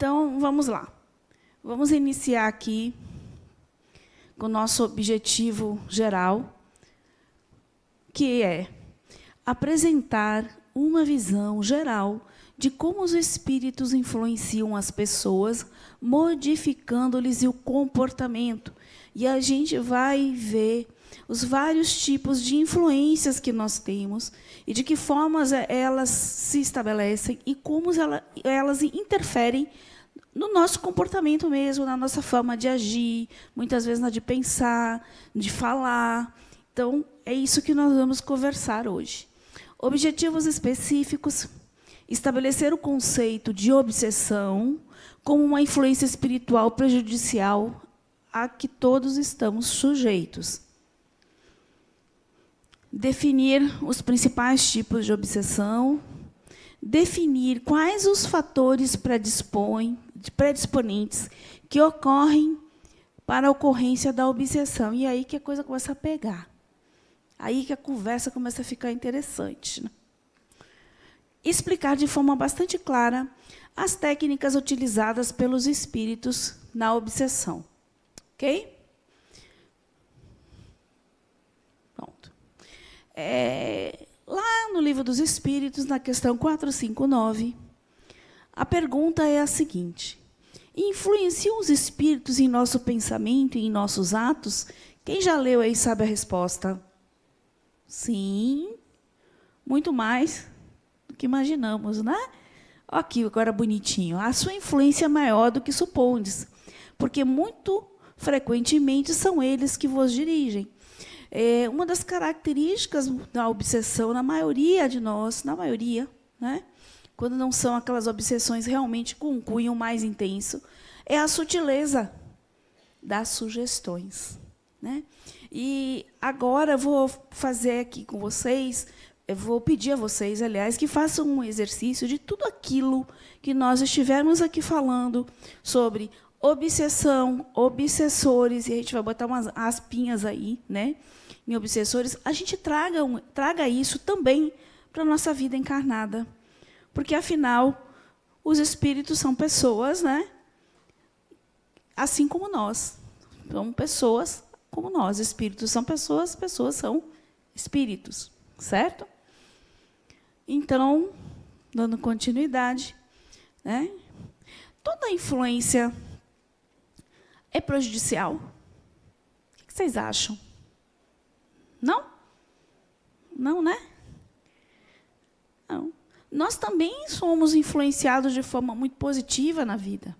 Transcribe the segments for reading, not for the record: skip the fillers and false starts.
Então, vamos lá. Vamos iniciar aqui com o nosso objetivo geral, que é apresentar uma visão geral de como os espíritos influenciam as pessoas, modificando-lhes o comportamento. E a gente vai ver os vários tipos de influências que nós temos e de que formas elas se estabelecem e como elas interferem no nosso comportamento mesmo, na nossa forma de agir, muitas vezes na de pensar, de falar. Então, é isso que nós vamos conversar hoje. Objetivos específicos: estabelecer o conceito de obsessão como uma influência espiritual prejudicial a que todos estamos sujeitos. Definir os principais tipos de obsessão. Definir quais os fatores predisponentes que ocorrem para a ocorrência da obsessão. E aí que a coisa começa a pegar. Aí que a conversa começa a ficar interessante, né? Explicar de forma bastante clara as técnicas utilizadas pelos espíritos na obsessão. Ok? Pronto. Lá no Livro dos Espíritos, na questão 459, a pergunta é a seguinte: influenciam os espíritos em nosso pensamento e em nossos atos? Quem já leu aí sabe a resposta? Sim, muito mais do que imaginamos, né? Aqui, agora bonitinho. A sua influência é maior do que supondes, porque muito frequentemente são eles que vos dirigem. Uma das características da obsessão, na maioria de nós, né, quando não são aquelas obsessões realmente com um cunho mais intenso, é a sutileza das sugestões, né? E agora eu vou fazer aqui com vocês, eu vou pedir a vocês, aliás, que façam um exercício de tudo aquilo que nós estivermos aqui falando sobre obsessão, obsessores, e a gente vai botar umas aspinhas aí, né, em obsessores, a gente traga isso também para a nossa vida encarnada. Porque, afinal, os espíritos são pessoas, né, assim como nós. São pessoas como nós. Espíritos são pessoas, pessoas são espíritos. Certo? Então, dando continuidade, né, toda influência é prejudicial? O que vocês acham? Não? Não, né? Não. Nós também somos influenciados de forma muito positiva na vida,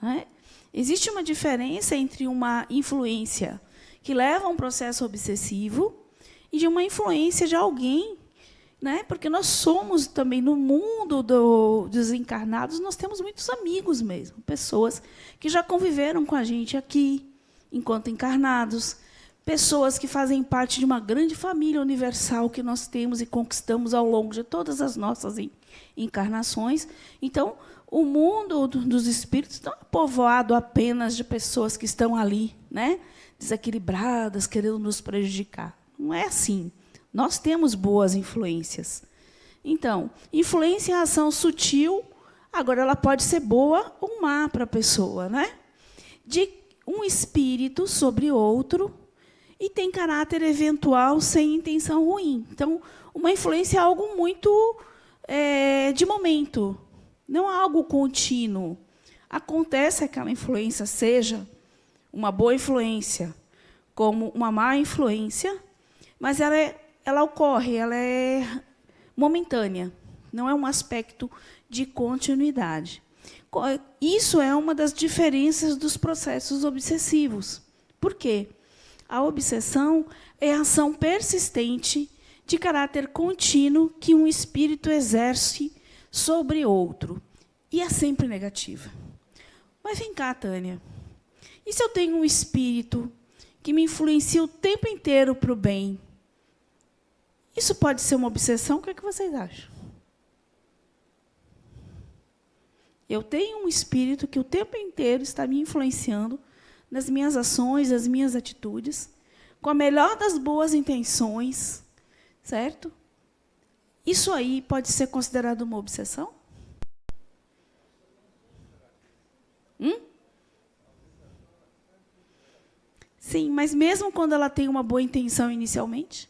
né? Existe uma diferença entre uma influência que leva a um processo obsessivo e de uma influência de alguém, né? Porque nós somos também, no mundo dos encarnados, nós temos muitos amigos mesmo, pessoas que já conviveram com a gente aqui, enquanto encarnados, pessoas que fazem parte de uma grande família universal que nós temos e conquistamos ao longo de todas as nossas encarnações. Então, o mundo dos espíritos não é povoado apenas de pessoas que estão ali, né, desequilibradas, querendo nos prejudicar. Não é assim. Nós temos boas influências. Então, influência em ação sutil, agora ela pode ser boa ou má para a pessoa, né? De um espírito sobre outro e tem caráter eventual sem intenção ruim. Então, uma influência é algo muito de momento, não é algo contínuo. Acontece que aquela influência seja uma boa influência, como uma má influência, mas ela ocorre, ela é momentânea, não é um aspecto de continuidade. Isso é uma das diferenças dos processos obsessivos. Por quê? A obsessão é a ação persistente de caráter contínuo que um espírito exerce sobre outro. E é sempre negativa. Mas vem cá, Tânia. E se eu tenho um espírito que me influencia o tempo inteiro para o bem? Isso pode ser uma obsessão? O que é que vocês acham? Eu tenho um espírito que o tempo inteiro está me influenciando nas minhas ações, nas minhas atitudes, com a melhor das boas intenções, certo? Isso aí pode ser considerado uma obsessão? Sim, mas mesmo quando ela tem uma boa intenção inicialmente?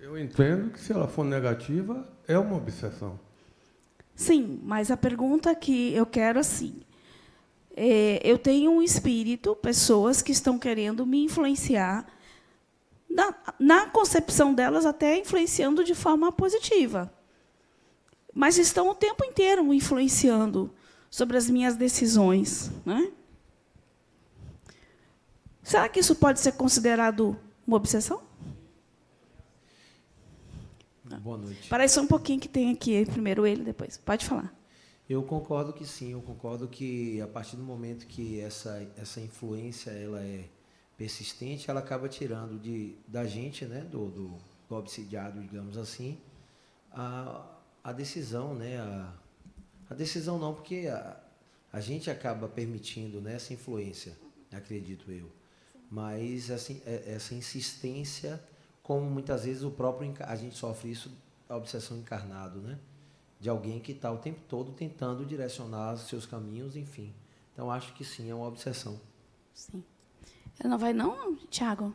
Eu entendo que, se ela for negativa, é uma obsessão. Sim, mas a pergunta que eu quero assim, eu tenho um espírito, pessoas que estão querendo me influenciar, na concepção delas até influenciando de forma positiva, mas estão o tempo inteiro me influenciando sobre as minhas decisões, né? Será que isso pode ser considerado uma obsessão? Boa noite. Parece um pouquinho que tem aqui, primeiro ele, depois. Pode falar. Eu concordo que sim, eu concordo que a partir do momento que essa influência ela é persistente, ela acaba tirando da gente, né, do obsidiado, digamos assim, a decisão, né, a decisão não, porque a gente acaba permitindo, né, essa influência, acredito eu, mas assim, essa insistência, como muitas vezes a gente sofre isso, a obsessão encarnado, né? De alguém que está o tempo todo tentando direcionar os seus caminhos, enfim. Então, acho que sim, é uma obsessão. Sim. Ela não vai não, Tiago?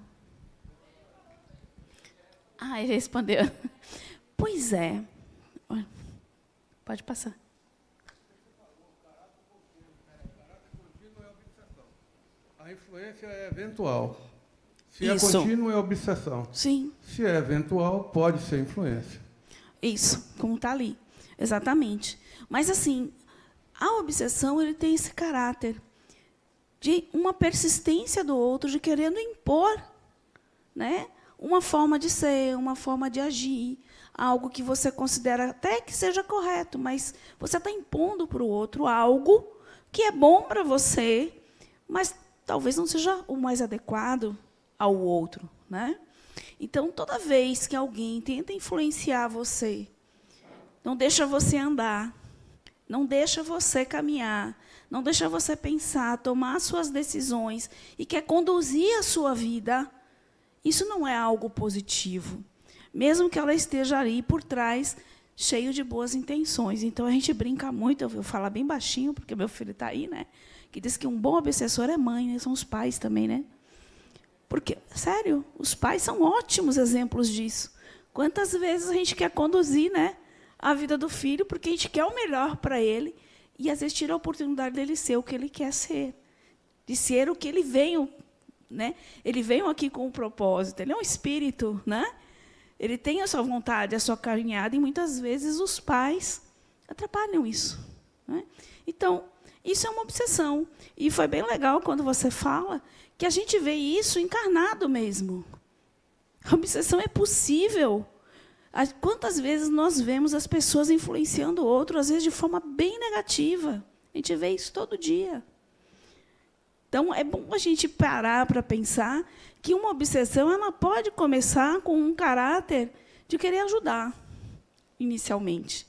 Ah, ele respondeu. Pois é. Pode passar. A influência é eventual. Se Isso. é contínua, é obsessão. Sim. Se é eventual, pode ser influência. Isso, como está ali. Exatamente. Mas, assim, a obsessão ele tem esse caráter de uma persistência do outro, de querendo impor, né, uma forma de ser, uma forma de agir, algo que você considera até que seja correto, mas você está impondo para o outro algo que é bom para você, mas talvez não seja o mais adequado ao outro, né? Então, toda vez que alguém tenta influenciar você, não deixa você andar, não deixa você caminhar, não deixa você pensar, tomar suas decisões e quer conduzir a sua vida, isso não é algo positivo. Mesmo que ela esteja ali por trás, cheio de boas intenções. Então, a gente brinca muito, eu vou falar bem baixinho, porque meu filho está aí, né? Que diz que um bom obsessor é mãe, né? São os pais também, né? Porque, sério, os pais são ótimos exemplos disso. Quantas vezes a gente quer conduzir, né, a vida do filho, porque a gente quer o melhor para ele, e às vezes tira a oportunidade dele ser o que ele quer ser, de ser o que ele veio, né? Ele veio aqui com um propósito, ele é um espírito, né? Ele tem a sua vontade, a sua caminhada, e muitas vezes os pais atrapalham isso, né? Então, isso é uma obsessão. E foi bem legal quando você fala que a gente vê isso encarnado mesmo. A obsessão é possível. Quantas vezes nós vemos as pessoas influenciando o outro, às vezes de forma bem negativa? A gente vê isso todo dia. Então, é bom a gente parar para pensar que uma obsessão ela pode começar com um caráter de querer ajudar, inicialmente.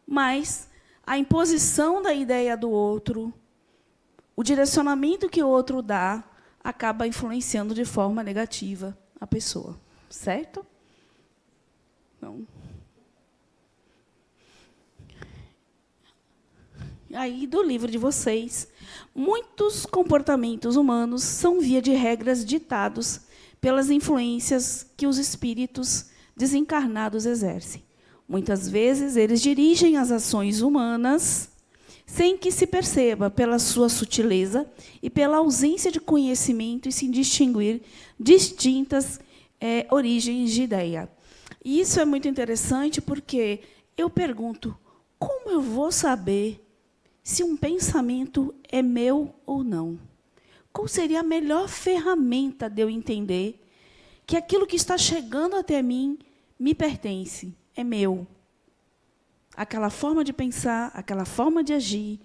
Mas a imposição da ideia do outro, o direcionamento que o outro dá, acaba influenciando de forma negativa a pessoa. Certo? Não. Aí, do livro de vocês, muitos comportamentos humanos são, via de regras, ditados pelas influências que os espíritos desencarnados exercem. Muitas vezes, eles dirigem as ações humanas sem que se perceba, pela sua sutileza e pela ausência de conhecimento, e se distinguir distintas origens de ideia. E isso é muito interessante, porque eu pergunto, como eu vou saber se um pensamento é meu ou não? Qual seria a melhor ferramenta de eu entender que aquilo que está chegando até mim me pertence, é meu? Aquela forma de pensar, aquela forma de agir,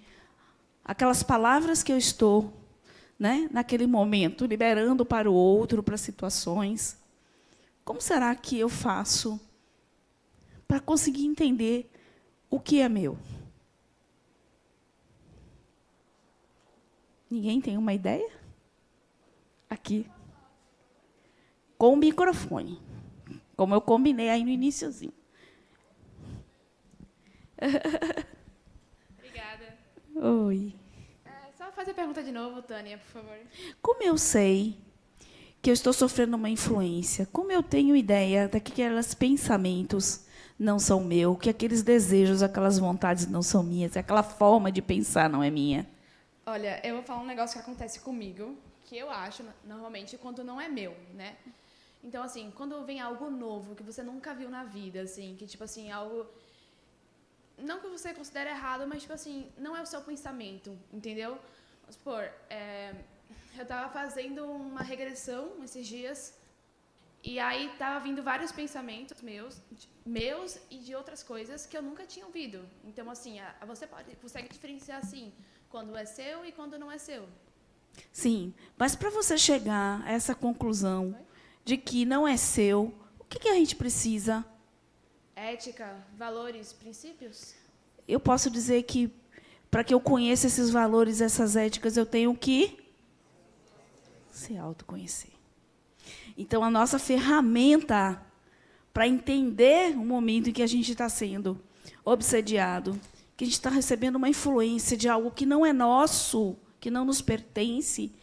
aquelas palavras que eu estou, né, naquele momento, liberando para o outro, para situações. Como será que eu faço para conseguir entender o que é meu? Ninguém tem uma ideia? Aqui. Com o microfone. Como eu combinei aí no iniciozinho. Obrigada. Oi. Só fazer a pergunta de novo, Tânia, por favor. Como eu sei que eu estou sofrendo uma influência? Como eu tenho ideia de que aqueles pensamentos não são meus, que aqueles desejos, aquelas vontades não são minhas, que aquela forma de pensar não é minha? Olha, eu vou falar um negócio que acontece comigo, que eu acho, normalmente, quando não é meu, né? Então, assim, quando vem algo novo, que você nunca viu na vida, assim, que, tipo assim, algo... Não que você considere errado, mas, tipo assim, não é o seu pensamento, entendeu? Vamos supor, eu estava fazendo uma regressão esses dias, e aí estava vindo vários pensamentos meus e de outras coisas que eu nunca tinha ouvido. Então, assim, você consegue diferenciar, assim, quando é seu e quando não é seu. Sim, mas para você chegar a essa conclusão de que não é seu, o que a gente precisa? Ética, valores, princípios? Eu posso dizer que, para que eu conheça esses valores, essas éticas, eu tenho que se autoconhecer. Então, a nossa ferramenta para entender o momento em que a gente está sendo obsediado, que a gente está recebendo uma influência de algo que não é nosso, que não nos pertence,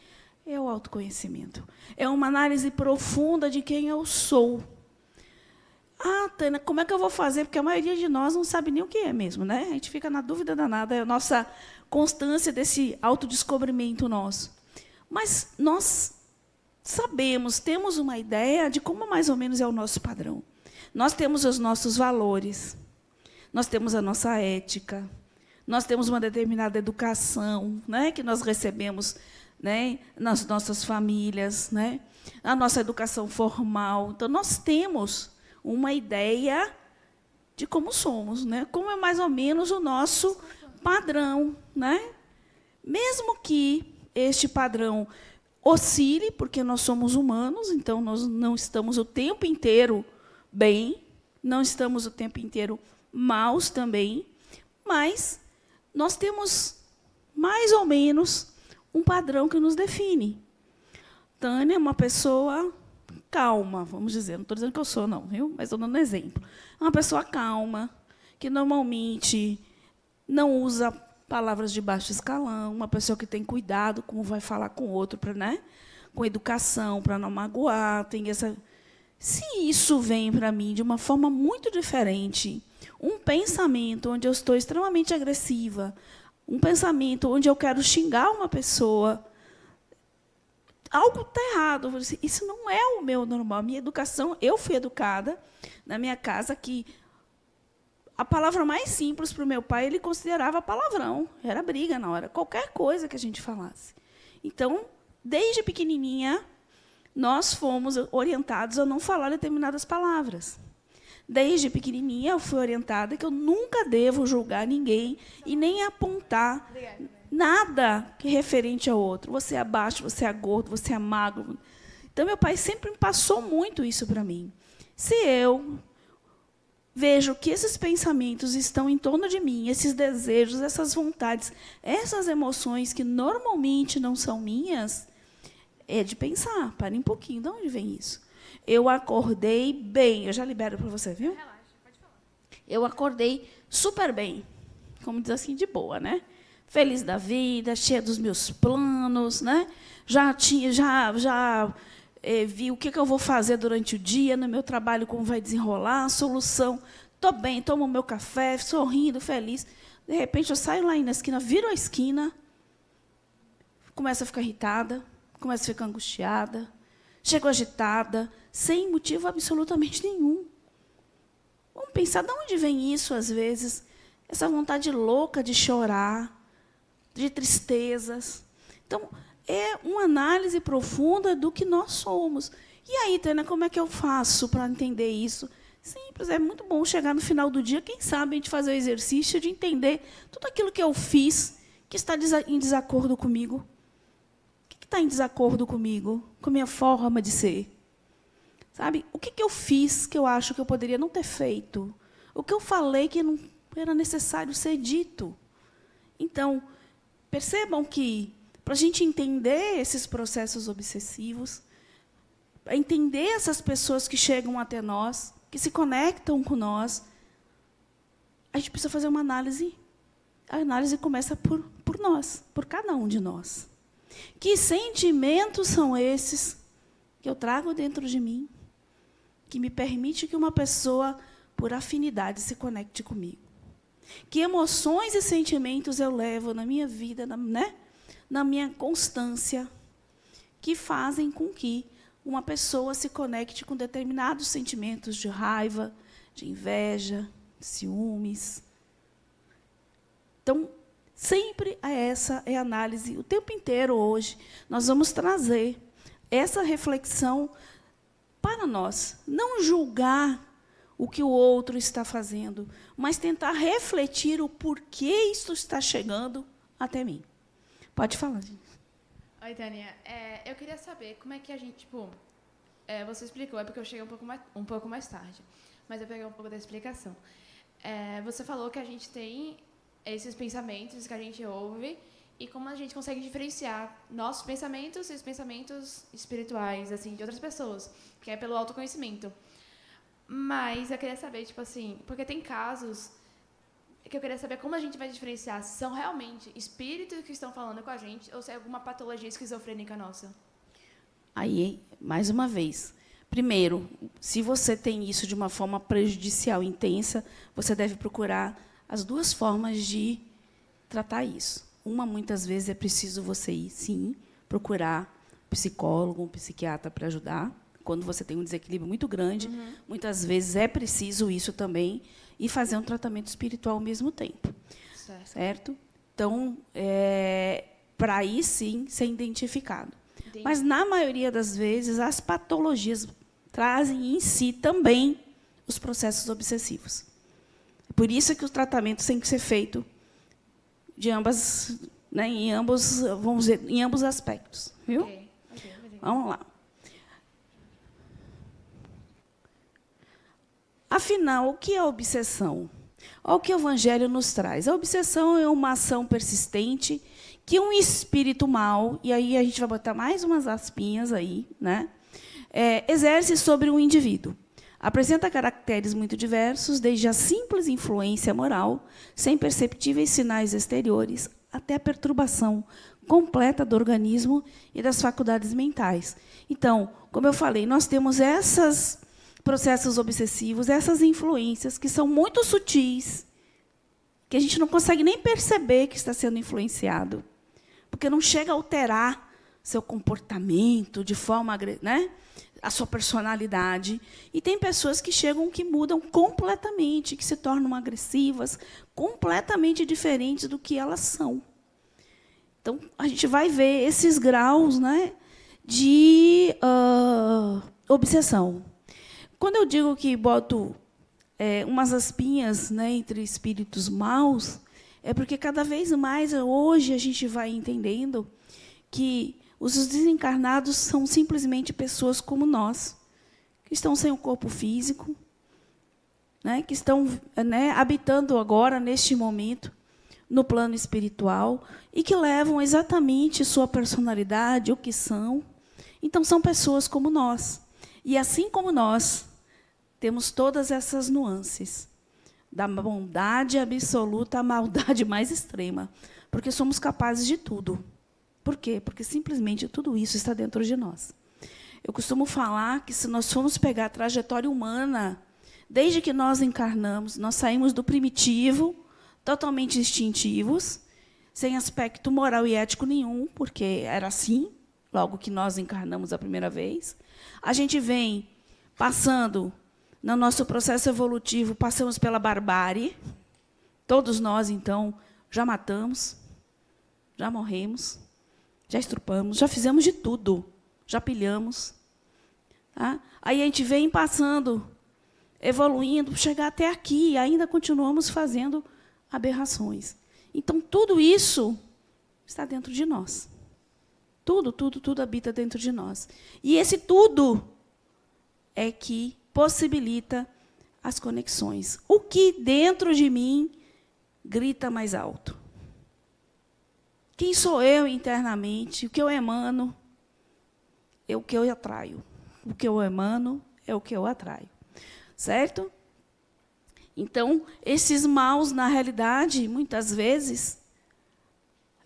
é o autoconhecimento. É uma análise profunda de quem eu sou. Ah, Tânia, como é que eu vou fazer? Porque a maioria de nós não sabe nem o que é mesmo, né? A gente fica na dúvida danada, é a nossa constância desse autodescobrimento nosso. Mas nós sabemos, temos uma ideia de como mais ou menos é o nosso padrão. Nós temos os nossos valores, nós temos a nossa ética, nós temos uma determinada educação, né, que nós recebemos, né, nas nossas famílias, né, a nossa educação formal. Então, nós temos uma ideia de como somos, né, como é mais ou menos o nosso padrão, né? Mesmo que este padrão oscile, porque nós somos humanos, então nós não estamos o tempo inteiro bem, não estamos o tempo inteiro maus também, mas nós temos mais ou menos um padrão que nos define. Tânia é uma pessoa calma, vamos dizer, não estou dizendo que eu sou, não, viu? Mas estou dando um exemplo. É uma pessoa calma, que normalmente não usa palavras de baixo escalão, uma pessoa que tem cuidado como vai falar com o outro, né? Com educação, para não magoar. Tem essa... Se isso vem para mim de uma forma muito diferente, um pensamento onde eu estou extremamente agressiva, um pensamento onde eu quero xingar uma pessoa, algo está errado. Isso não é o meu normal. A minha educação, eu fui educada na minha casa que a palavra mais simples para o meu pai, ele considerava palavrão. Era briga na hora. Qualquer coisa que a gente falasse. Então, desde pequenininha, nós fomos orientados a não falar determinadas palavras. Desde pequenininha, eu fui orientada que eu nunca devo julgar ninguém e nem apontar nada que é referente ao outro. Você é baixo, você é gordo, você é magro. Então, meu pai sempre me passou muito isso para mim. Se eu vejo que esses pensamentos estão em torno de mim, esses desejos, essas vontades, essas emoções que normalmente não são minhas, é de pensar, pare um pouquinho, de onde vem isso? Eu acordei bem, eu já libero para você, viu? Relaxa, pode falar. Eu acordei super bem, como diz assim, de boa, né? Feliz da vida, cheia dos meus planos, né? Já vi o que eu vou fazer durante o dia, no meu trabalho, como vai desenrolar, a solução. Estou bem, tomo meu café, sorrindo, feliz. De repente, eu saio lá na esquina, viro a esquina, começo a ficar irritada, começo a ficar angustiada, chego agitada, sem motivo absolutamente nenhum. Vamos pensar, de onde vem isso, às vezes? Essa vontade louca de chorar, de tristezas. Então, é uma análise profunda do que nós somos. E aí, Tânia, como é que eu faço para entender isso? Simples, é muito bom chegar no final do dia, quem sabe a gente fazer o exercício de entender tudo aquilo que eu fiz que está em desacordo comigo. O que está em desacordo comigo, com a minha forma de ser? Sabe? O que eu fiz que eu acho que eu poderia não ter feito? O que eu falei que não era necessário ser dito? Então, percebam que, para a gente entender esses processos obsessivos, para entender essas pessoas que chegam até nós, que se conectam com nós, a gente precisa fazer uma análise. A análise começa por nós, por cada um de nós. Que sentimentos são esses que eu trago dentro de mim, que me permite que uma pessoa, por afinidade, se conecte comigo? Que emoções e sentimentos eu levo na minha vida, na minha constância, que fazem com que uma pessoa se conecte com determinados sentimentos de raiva, de inveja, de ciúmes. Então, sempre essa é a análise. O tempo inteiro, hoje, nós vamos trazer essa reflexão para nós. Não julgar o que o outro está fazendo, mas tentar refletir o porquê isso está chegando até mim. Pode falar, gente. Oi, Tânia. Eu queria saber como é que a gente, você explicou, é porque eu cheguei um pouco mais tarde, mas eu peguei um pouco da explicação. Você falou que a gente tem esses pensamentos que a gente ouve e como a gente consegue diferenciar nossos pensamentos e os pensamentos espirituais, assim, de outras pessoas, que é pelo autoconhecimento. Mas eu queria saber, porque tem casos que eu queria saber como a gente vai diferenciar se são realmente espíritos que estão falando com a gente ou se é alguma patologia esquizofrênica nossa. Aí, mais uma vez, primeiro, se você tem isso de uma forma prejudicial, intensa, você deve procurar as duas formas de tratar isso. Uma, muitas vezes, é preciso você ir, sim, procurar um psicólogo, um psiquiatra para ajudar. Quando você tem um desequilíbrio muito grande, muitas vezes é preciso isso também, e fazer um tratamento espiritual ao mesmo tempo. Certo? Então, para aí, sim, ser identificado. Entendi. Mas, na maioria das vezes, as patologias trazem em si também os processos obsessivos. Por isso que o tratamento tem que ser feito de ambas, em ambos, vamos dizer, em ambos aspectos. Viu? Okay. Vamos lá. Afinal, o que é obsessão? Olha o que o Evangelho nos traz. A obsessão é uma ação persistente que um espírito mau, e aí a gente vai botar mais umas aspinhas aí, exerce sobre um indivíduo. Apresenta caracteres muito diversos, desde a simples influência moral, sem perceptíveis sinais exteriores, até a perturbação completa do organismo e das faculdades mentais. Então, como eu falei, nós temos esses processos obsessivos, essas influências que são muito sutis, que a gente não consegue nem perceber que está sendo influenciado, porque não chega a alterar seu comportamento de forma, a sua personalidade. E tem pessoas que chegam que mudam completamente, que se tornam agressivas, completamente diferentes do que elas são. Então, a gente vai ver esses graus, de obsessão. Quando eu digo que boto umas aspinhas, entre espíritos maus, é porque cada vez mais hoje a gente vai entendendo que os desencarnados são simplesmente pessoas como nós, que estão sem o corpo físico, que estão habitando agora, neste momento, no plano espiritual, e que levam exatamente sua personalidade, o que são. Então, são pessoas como nós. E, assim como nós, temos todas essas nuances, da bondade absoluta à maldade mais extrema, porque somos capazes de tudo. Por quê? Porque simplesmente tudo isso está dentro de nós. Eu costumo falar que, se nós formos pegar a trajetória humana, desde que nós encarnamos, nós saímos do primitivo, totalmente instintivos, sem aspecto moral e ético nenhum, porque era assim, logo que nós encarnamos a primeira vez. A gente vem passando, no nosso processo evolutivo, passamos pela barbárie. Todos nós, então, já matamos, já morremos, já estrupamos, já fizemos de tudo, já pilhamos. Tá? Aí a gente vem passando, evoluindo, chegar até aqui, e ainda continuamos fazendo aberrações. Então, tudo isso está dentro de nós. Tudo habita dentro de nós. E esse tudo é que possibilita as conexões. O que dentro de mim grita mais alto? Quem sou eu internamente? O que eu emano é o que eu atraio. O que eu emano é o que eu atraio. Certo? Então, esses maus, na realidade, muitas vezes,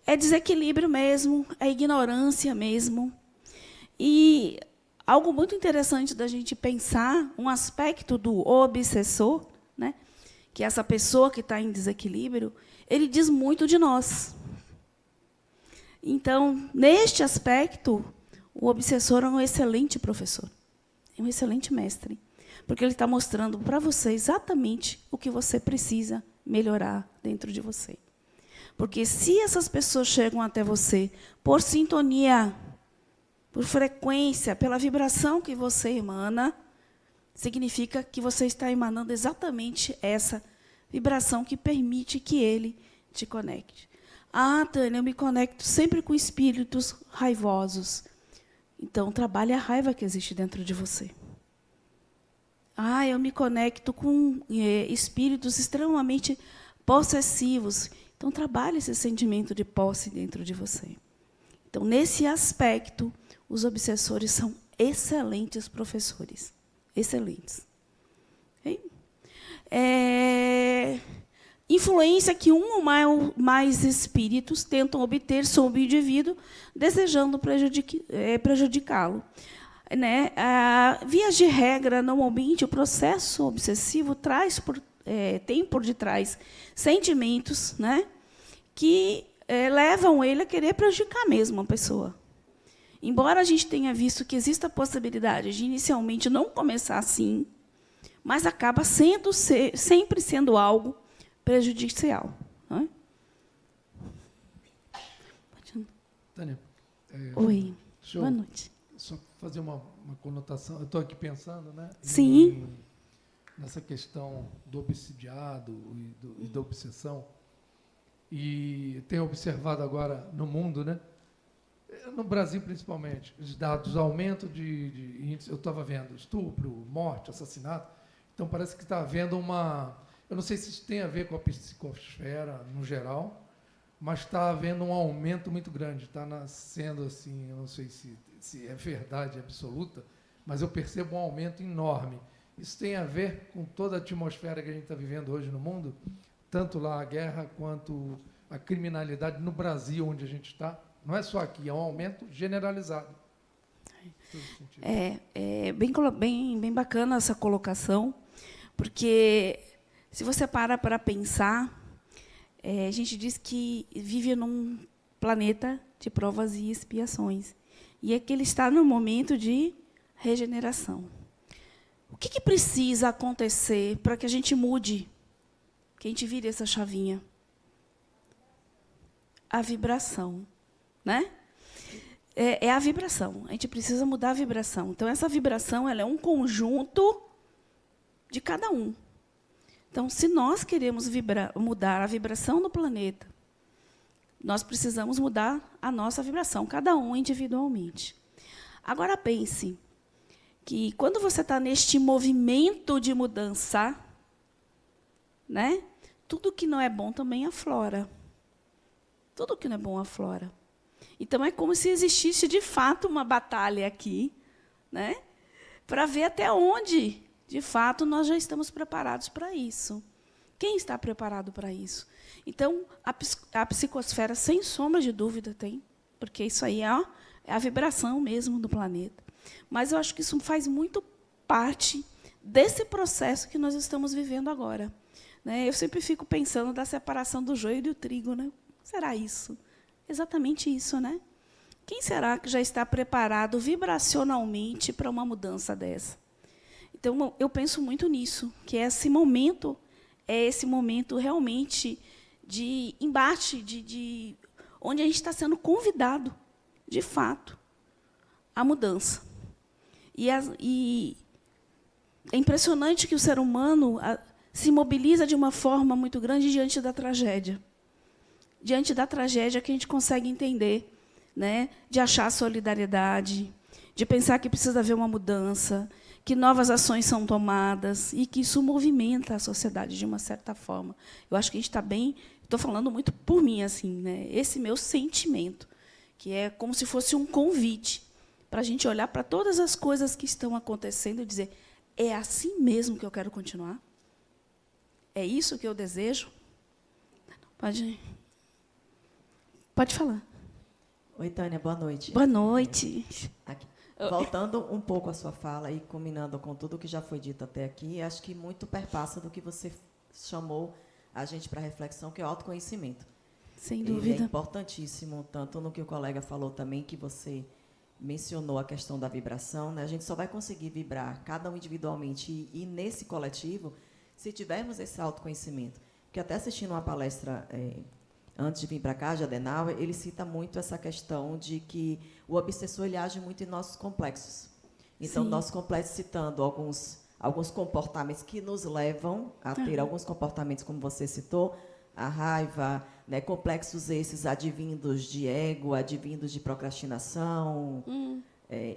é desequilíbrio mesmo, é ignorância mesmo. E algo muito interessante da gente pensar, um aspecto do obsessor, né, que é essa pessoa que está em desequilíbrio, ele diz muito de nós. Então, neste aspecto, o obsessor é um excelente professor, é um excelente mestre, porque ele está mostrando para você exatamente o que você precisa melhorar dentro de você. Porque se essas pessoas chegam até você por sintonia, por frequência, pela vibração que você emana, significa que você está emanando exatamente essa vibração que permite que ele te conecte. Ah, Tânia, eu me conecto sempre com espíritos raivosos. Então, trabalhe a raiva que existe dentro de você. Ah, eu me conecto com espíritos extremamente possessivos. Então, trabalhe esse sentimento de posse dentro de você. Então, nesse aspecto, os obsessores são excelentes professores. Excelentes. Okay? Influência que um ou mais espíritos tentam obter sobre o indivíduo, desejando prejudicá-lo. Né? Via de regra, normalmente, o processo obsessivo tem por detrás sentimentos, né, que levam ele a querer prejudicar mesmo a pessoa. Embora a gente tenha visto que existe a possibilidade de inicialmente não começar assim, mas acaba sempre sendo algo prejudicial. Né? Tânia, Oi, boa noite. Só fazer uma conotação. Eu estou aqui pensando, né? Sim. Nessa questão do obsidiado e da obsessão. E tenho observado agora no mundo, né? No Brasil principalmente, os dados, aumento de índice, eu estava vendo estupro, morte, assassinato. Então parece que está havendo uma... Eu não sei se isso tem a ver com a psicosfera no geral, mas está havendo um aumento muito grande. Está nascendo assim, eu não sei se é verdade absoluta, mas eu percebo um aumento enorme. Isso tem a ver com toda a atmosfera que a gente está vivendo hoje no mundo, tanto lá a guerra quanto a criminalidade no Brasil, onde a gente está. Não é só aqui, é um aumento generalizado. É bem bacana essa colocação, porque se você para pensar, a gente diz que vive num planeta de provas e expiações, e é que ele está no momento de regeneração. O que precisa acontecer para que a gente mude, que a gente vire essa chavinha? A vibração. Né? É a vibração. A gente precisa mudar a vibração. Então, essa vibração ela é um conjunto de cada um. Então, se nós queremos mudar a vibração do planeta, nós precisamos mudar a nossa vibração, cada um individualmente. Agora, pense que, quando você está neste movimento de mudança, né, tudo que não é bom também aflora. Tudo que não é bom aflora. Então, é como se existisse, de fato, uma batalha aqui, né, para ver até onde, de fato, nós já estamos preparados para isso. Quem está preparado para isso? Então, a psicosfera, sem sombra de dúvida, tem, porque isso aí é a vibração mesmo do planeta. Mas eu acho que isso faz muito parte desse processo que nós estamos vivendo agora. Né? Eu sempre fico pensando da separação do joio e do trigo. Né? Será isso? Exatamente isso, né? Quem será que já está preparado vibracionalmente para uma mudança dessa? Então, eu penso muito nisso, que esse momento realmente de embate, onde a gente está sendo convidado, de fato, à mudança. E é impressionante que o ser humano se mobiliza de uma forma muito grande diante da tragédia. Diante da tragédia que a gente consegue entender, né, de achar solidariedade, de pensar que precisa haver uma mudança, que novas ações são tomadas e que isso movimenta a sociedade de uma certa forma. Eu acho que a gente está bem... Estou falando muito por mim, assim, né, esse meu sentimento, que é como se fosse um convite para a gente olhar para todas as coisas que estão acontecendo e dizer, é assim mesmo que eu quero continuar? É isso que eu desejo? Pode ir. Pode falar. Oi, Tânia, boa noite. Boa noite. Aqui. Voltando um pouco à sua fala e combinando com tudo que já foi dito até aqui, acho que muito perpassa do que você chamou a gente para reflexão, que é o autoconhecimento. Sem Ele dúvida. é importantíssimo, tanto no que o colega falou também, que você mencionou a questão da vibração, né? A gente só vai conseguir vibrar, cada um individualmente e nesse coletivo, se tivermos esse autoconhecimento. Porque até assistindo uma palestra antes de vir para cá, de Adenauer, ele cita muito essa questão de que o obsessor ele age muito em nossos complexos. Então, Sim. nossos complexos, citando alguns comportamentos que nos levam a ter alguns comportamentos, como você citou, a raiva, né, complexos esses advindos de ego, advindos de procrastinação,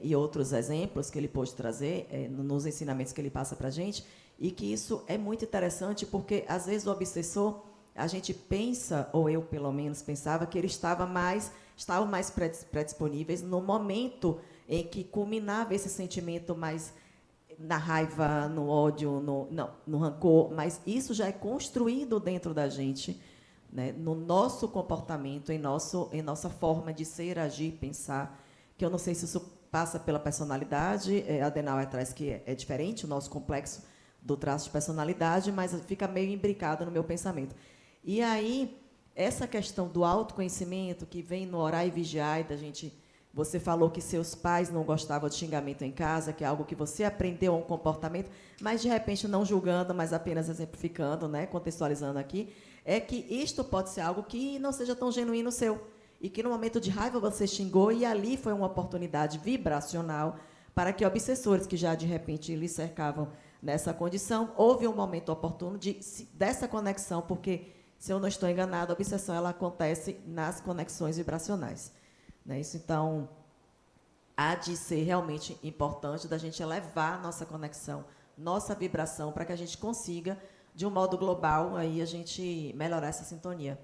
e outros exemplos que ele pôde trazer nos ensinamentos que ele passa para a gente, e que isso é muito interessante, porque, às vezes, o obsessor, a gente pensa, ou eu, pelo menos, pensava, que ele estavam mais predisponíveis no momento em que culminava esse sentimento mais na raiva, no ódio, no rancor, mas isso já é construído dentro da gente, né, no nosso comportamento, em nossa forma de ser, agir, pensar, que eu não sei se isso passa pela personalidade, a Adenauer traz que é diferente, o nosso complexo do traço de personalidade, mas fica meio imbricado no meu pensamento. E aí, essa questão do autoconhecimento, que vem no orar e vigiar, da gente... Você falou que seus pais não gostavam de xingamento em casa, que é algo que você aprendeu, um comportamento, mas, de repente, não julgando, mas apenas exemplificando, né, contextualizando aqui, é que isto pode ser algo que não seja tão genuíno seu, e que, no momento de raiva, você xingou, e ali foi uma oportunidade vibracional para que obsessores que já, de repente, lhe cercavam nessa condição, houve um momento oportuno dessa conexão, porque, se eu não estou enganada, a obsessão ela acontece nas conexões vibracionais. Isso, então, há de ser realmente importante da gente elevar nossa conexão, nossa vibração, para que a gente consiga, de um modo global, aí a gente melhorar essa sintonia.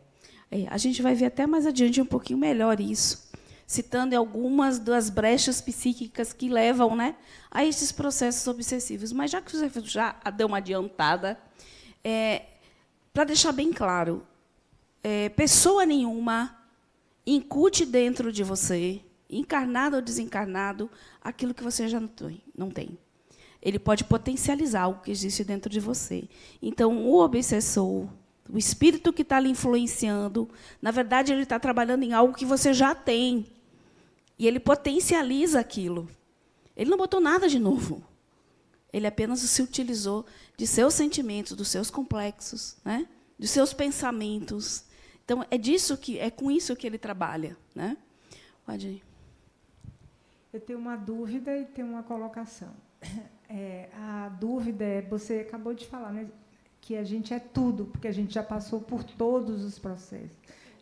A gente vai ver até mais adiante um pouquinho melhor isso, citando algumas das brechas psíquicas que levam, né, a esses processos obsessivos. Mas, já que você já deu uma adiantada, para deixar bem claro, pessoa nenhuma incute dentro de você, encarnado ou desencarnado, aquilo que você já não tem. Ele pode potencializar o que existe dentro de você. Então, o obsessor, o espírito que está lhe influenciando, na verdade, ele está trabalhando em algo que você já tem. E ele potencializa aquilo. Ele não botou nada de novo. Ele apenas se utilizou de seus sentimentos, dos seus complexos, né? Dos seus pensamentos. Então, é com isso que ele trabalha, né? Pode ir. Eu tenho uma dúvida e tenho uma colocação. A dúvida é, você acabou de falar, né, que a gente é tudo, porque a gente já passou por todos os processos.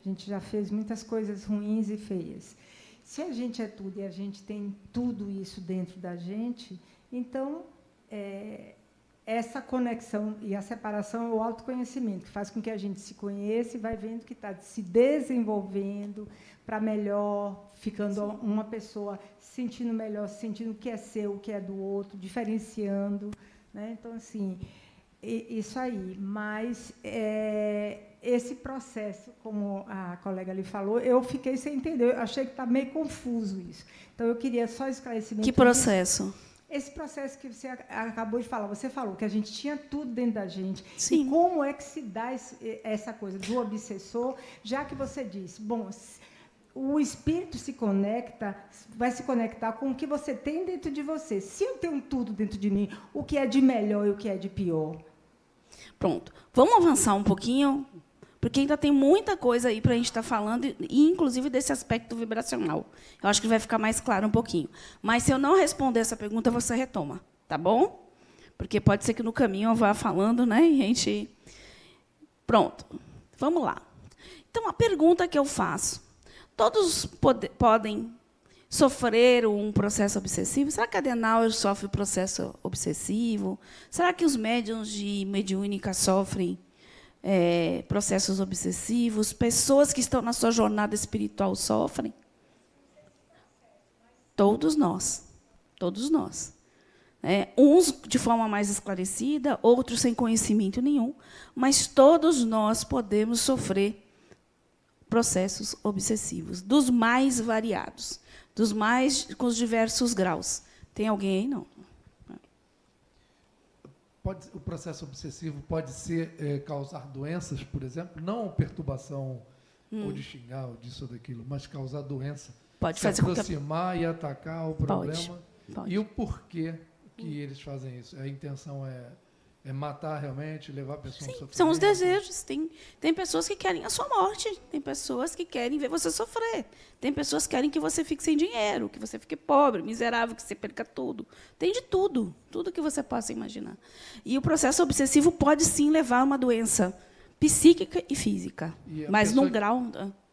A gente já fez muitas coisas ruins e feias. Se a gente é tudo e a gente tem tudo isso dentro da gente, então, essa conexão e a separação é o autoconhecimento, que faz com que a gente se conheça e vai vendo que está se desenvolvendo para melhor, ficando uma pessoa se sentindo melhor, se sentindo o que é seu, o que é do outro, diferenciando, né? Então, assim, isso aí. Mas esse processo, como a colega ali falou, eu fiquei sem entender, eu achei que está meio confuso isso. Então, eu queria só esclarecimento. Que processo? Esse processo que você acabou de falar, você falou que a gente tinha tudo dentro da gente. Sim. E como é que se dá essa coisa do obsessor, já que você disse, bom, o espírito vai se conectar com o que você tem dentro de você. Se eu tenho tudo dentro de mim, o que é de melhor e o que é de pior? Pronto. Vamos avançar um pouquinho, porque ainda tem muita coisa aí para a gente estar falando, e inclusive desse aspecto vibracional. Eu acho que vai ficar mais claro um pouquinho. Mas, se eu não responder essa pergunta, você retoma, tá bom? Porque pode ser que no caminho eu vá falando, né? E a gente... Pronto. Vamos lá. Então, a pergunta que eu faço: todos podem sofrer um processo obsessivo? Será que a Adenauer sofre processo obsessivo? Será que os médiuns de mediúnica sofrem processos obsessivos? Pessoas que estão na sua jornada espiritual sofrem? Todos nós. Todos nós. Uns de forma mais esclarecida, outros sem conhecimento nenhum, mas todos nós podemos sofrer processos obsessivos, dos mais variados, dos mais com os diversos graus. Tem alguém aí? Não. O processo obsessivo pode ser causar doenças, por exemplo, não perturbação ou de xingar, ou disso ou daquilo, mas causar doença. Pode se fazer aproximar e atacar o problema. Pode. E o porquê que eles fazem isso? A intenção é matar realmente, levar a pessoa a sofrer? São os desejos. Tem pessoas que querem a sua morte, tem pessoas que querem ver você sofrer, tem pessoas que querem que você fique sem dinheiro, que você fique pobre, miserável, que você perca tudo. Tem de tudo, tudo que você possa imaginar. E o processo obsessivo pode, sim, levar a uma doença psíquica e física, mas num grau...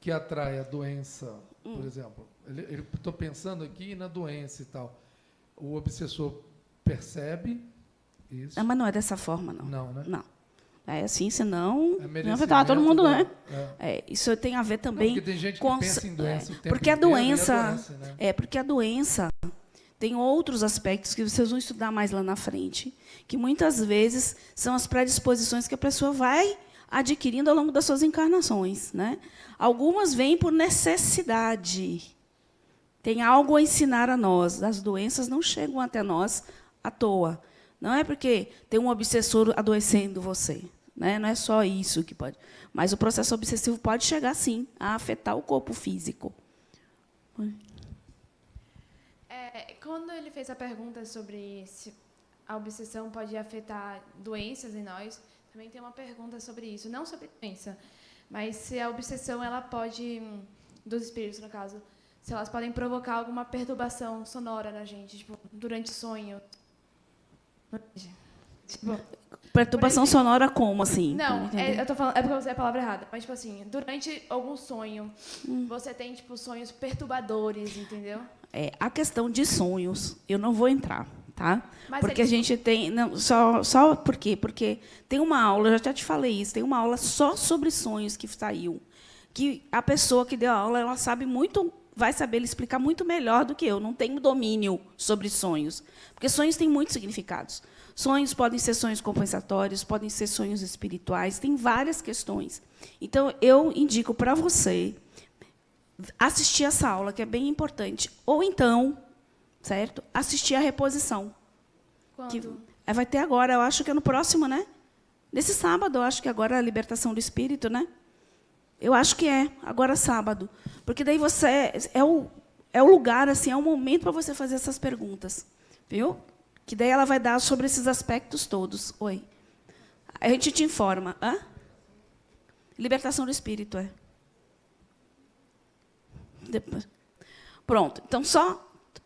Que atrai a doença, por exemplo. Estou pensando aqui na doença e tal. O obsessor percebe isso. Mas não é dessa forma, não. Não, né? Não. É assim, senão... É não vai estar todo mundo, né? É. Isso tem a ver também... Não, porque tem gente que pensa em doença o tempo porque a inteiro, doença... e adoece, né? Porque a doença tem outros aspectos que vocês vão estudar mais lá na frente, que muitas vezes são as predisposições que a pessoa vai adquirindo ao longo das suas encarnações, né? Algumas vêm por necessidade. Tem algo a ensinar a nós. As doenças não chegam até nós à toa. Não é porque tem um obsessor adoecendo você, né? Não é só isso que pode. Mas o processo obsessivo pode chegar, sim, a afetar o corpo físico. Quando ele fez a pergunta sobre se a obsessão pode afetar doenças em nós, também tem uma pergunta sobre isso. Não sobre doença, mas se a obsessão ela pode, dos espíritos, no caso, se elas podem provocar alguma perturbação sonora na gente, tipo, durante o sonho. Tipo, Perturbação sonora como, assim? não, eu tô falando, porque eu usei a palavra errada, mas, tipo assim, durante algum sonho, você tem, tipo, sonhos perturbadores, entendeu? A questão de sonhos, eu não vou entrar, tá? Mas porque a gente tem... Não, só por quê? Porque tem uma aula, eu já te falei isso, tem uma aula só sobre sonhos que saiu, que a pessoa que deu a aula, ela sabe muito, vai saber explicar muito melhor do que eu. Não tenho domínio sobre sonhos, porque sonhos têm muitos significados. Sonhos podem ser sonhos compensatórios, podem ser sonhos espirituais, tem várias questões. Então, eu indico para você assistir essa aula, que é bem importante. Ou então, certo? Assistir a reposição. Quando? Que vai ter agora, eu acho que é no próximo, né? Nesse sábado, eu acho que agora é a libertação do espírito, né? Eu acho que agora sábado. Porque daí você é o lugar, assim, é o momento para você fazer essas perguntas. Viu? Que daí ela vai dar sobre esses aspectos todos. Oi. A gente te informa. Libertação do espírito, Depois. Pronto. Então,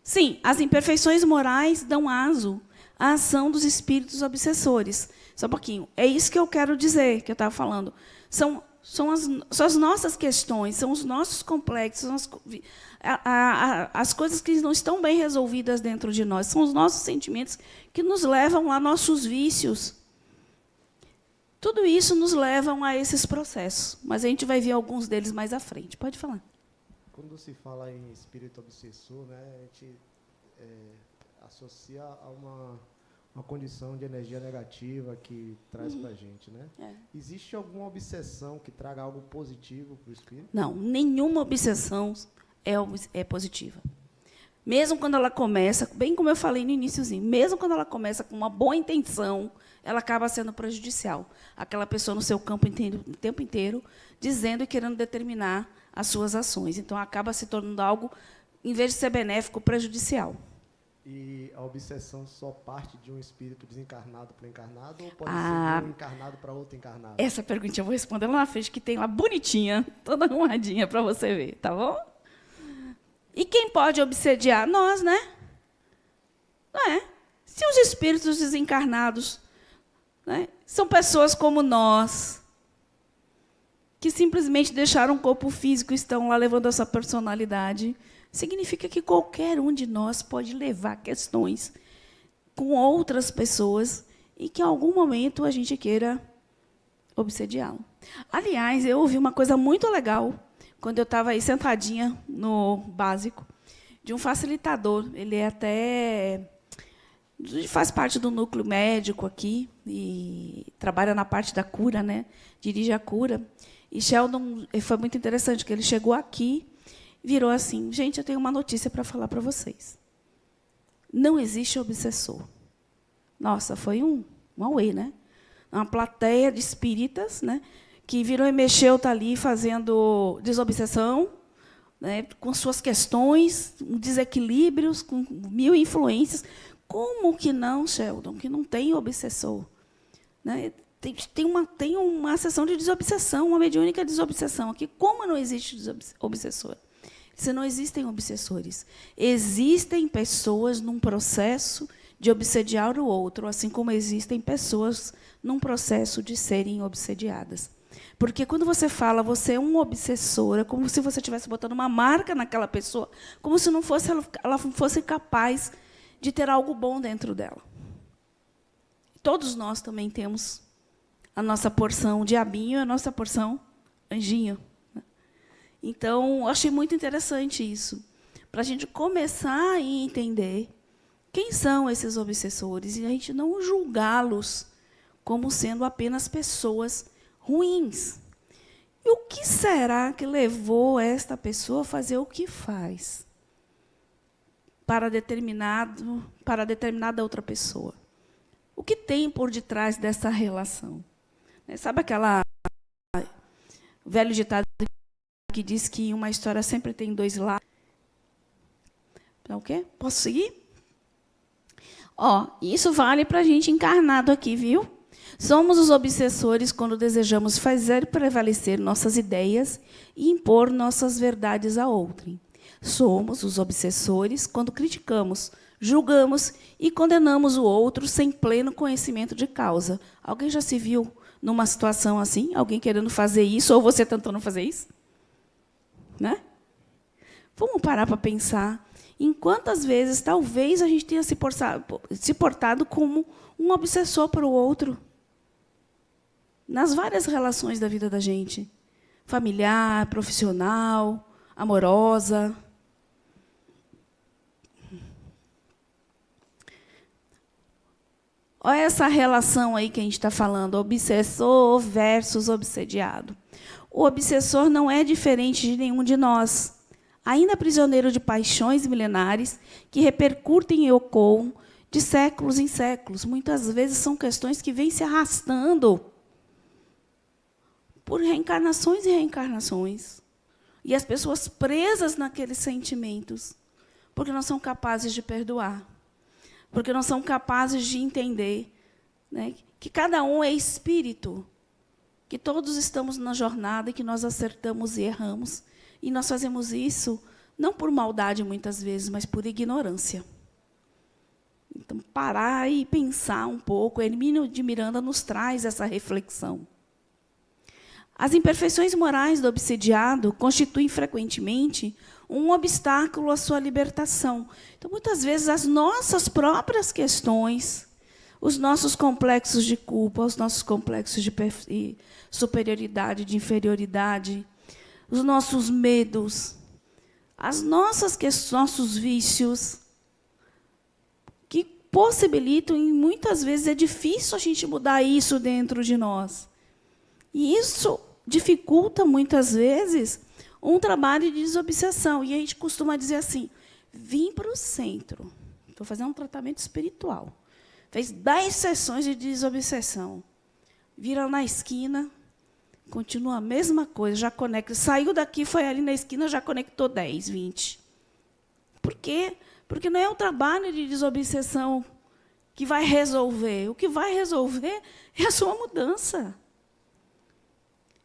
sim, as imperfeições morais dão aso à ação dos espíritos obsessores. Só um pouquinho. É isso que eu quero dizer, que eu estava falando. São as nossas questões, são os nossos complexos, as coisas que não estão bem resolvidas dentro de nós, são os nossos sentimentos que nos levam a nossos vícios. Tudo isso nos leva a esses processos, mas a gente vai ver alguns deles mais à frente. Pode falar. Quando se fala em espírito obsessor, né, a gente associa a uma condição de energia negativa que traz para a gente, né? Existe alguma obsessão que traga algo positivo para o espírito? Não, nenhuma obsessão é positiva. Mesmo quando ela começa, bem como eu falei no iniciozinho, mesmo quando ela começa com uma boa intenção, ela acaba sendo prejudicial. Aquela pessoa no seu campo inteiro, o tempo inteiro, dizendo e querendo determinar as suas ações. Então, acaba se tornando algo, em vez de ser benéfico, prejudicial. E a obsessão só parte de um espírito desencarnado para o encarnado ou pode ser de um encarnado para outro encarnado? Essa pergunta eu vou responder lá na frente, que tem lá bonitinha, toda arrumadinha para você ver, tá bom? E quem pode obsediar? Nós, né? Se os espíritos desencarnados, né, são pessoas como nós, que simplesmente deixaram o corpo físico e estão lá levando essa personalidade, significa que qualquer um de nós pode levar questões com outras pessoas e que, em algum momento, a gente queira obsediá-lo. Aliás, eu ouvi uma coisa muito legal quando eu estava aí sentadinha no básico, de um facilitador. Ele faz parte do núcleo médico aqui e trabalha na parte da cura, né? Dirige a cura. E Sheldon foi muito interessante, que ele chegou aqui, virou assim, gente, eu tenho uma notícia para falar para vocês. Não existe obsessor. Nossa, foi um auê, né? Uma plateia de espíritas, né, que virou e mexeu, está ali fazendo desobsessão, né, com suas questões, desequilíbrios, com 1000 influências. Como que não, Sheldon, que não tem obsessor? Né? Tem uma sessão de desobsessão, uma mediúnica desobsessão aqui. Como não existe obsessor? Se não existem obsessores. Existem pessoas num processo de obsediar o outro, assim como existem pessoas num processo de serem obsediadas. Porque quando você fala, você é um obsessor, é como se você estivesse botando uma marca naquela pessoa, como se não fosse, ela fosse capaz de ter algo bom dentro dela. Todos nós também temos a nossa porção diabinho e a nossa porção anjinho. Então, eu achei muito interessante isso, para a gente começar a entender quem são esses obsessores e a gente não julgá-los como sendo apenas pessoas ruins. E o que será que levou esta pessoa a fazer o que faz para determinada outra pessoa? O que tem por detrás dessa relação? Sabe aquela velho ditado que diz que uma história sempre tem 2 lados? Então, o quê? Posso seguir? Isso vale para a gente encarnado aqui, viu? Somos os obsessores quando desejamos fazer prevalecer nossas ideias e impor nossas verdades a outrem. Somos os obsessores quando criticamos, julgamos e condenamos o outro sem pleno conhecimento de causa. Alguém já se viu numa situação assim? Alguém querendo fazer isso ou você tentando fazer isso? Né? Vamos parar para pensar em quantas vezes talvez a gente tenha se portado como um obsessor para o outro. Nas várias relações da vida da gente. Familiar, profissional, amorosa. Olha essa relação aí que a gente está falando, obsessor versus obsediado. O obsessor não é diferente de nenhum de nós. Ainda prisioneiro de paixões milenares que repercutem e ecoam de séculos em séculos. Muitas vezes são questões que vêm se arrastando por reencarnações e reencarnações. E as pessoas presas naqueles sentimentos, porque não são capazes de perdoar, porque não são capazes de entender, né, que cada um é espírito, que todos estamos na jornada e que nós acertamos e erramos. E nós fazemos isso não por maldade, muitas vezes, mas por ignorância. Então, parar e pensar um pouco. Hermínio de Miranda nos traz essa reflexão. As imperfeições morais do obsediado constituem frequentemente um obstáculo à sua libertação. Então, muitas vezes, as nossas próprias questões, os nossos complexos de culpa, os nossos complexos de superioridade, de inferioridade, os nossos medos, nossos vícios, que possibilitam, e muitas vezes é difícil a gente mudar isso dentro de nós. E isso dificulta, muitas vezes, um trabalho de desobsessão. E a gente costuma dizer assim, vim para o centro, estou fazendo um tratamento espiritual. Fez 10 sessões de desobsessão. Vira na esquina, continua a mesma coisa, já conecta. Saiu daqui, foi ali na esquina, já conectou 10, 20. Por quê? Porque não é o trabalho de desobsessão que vai resolver. O que vai resolver é a sua mudança.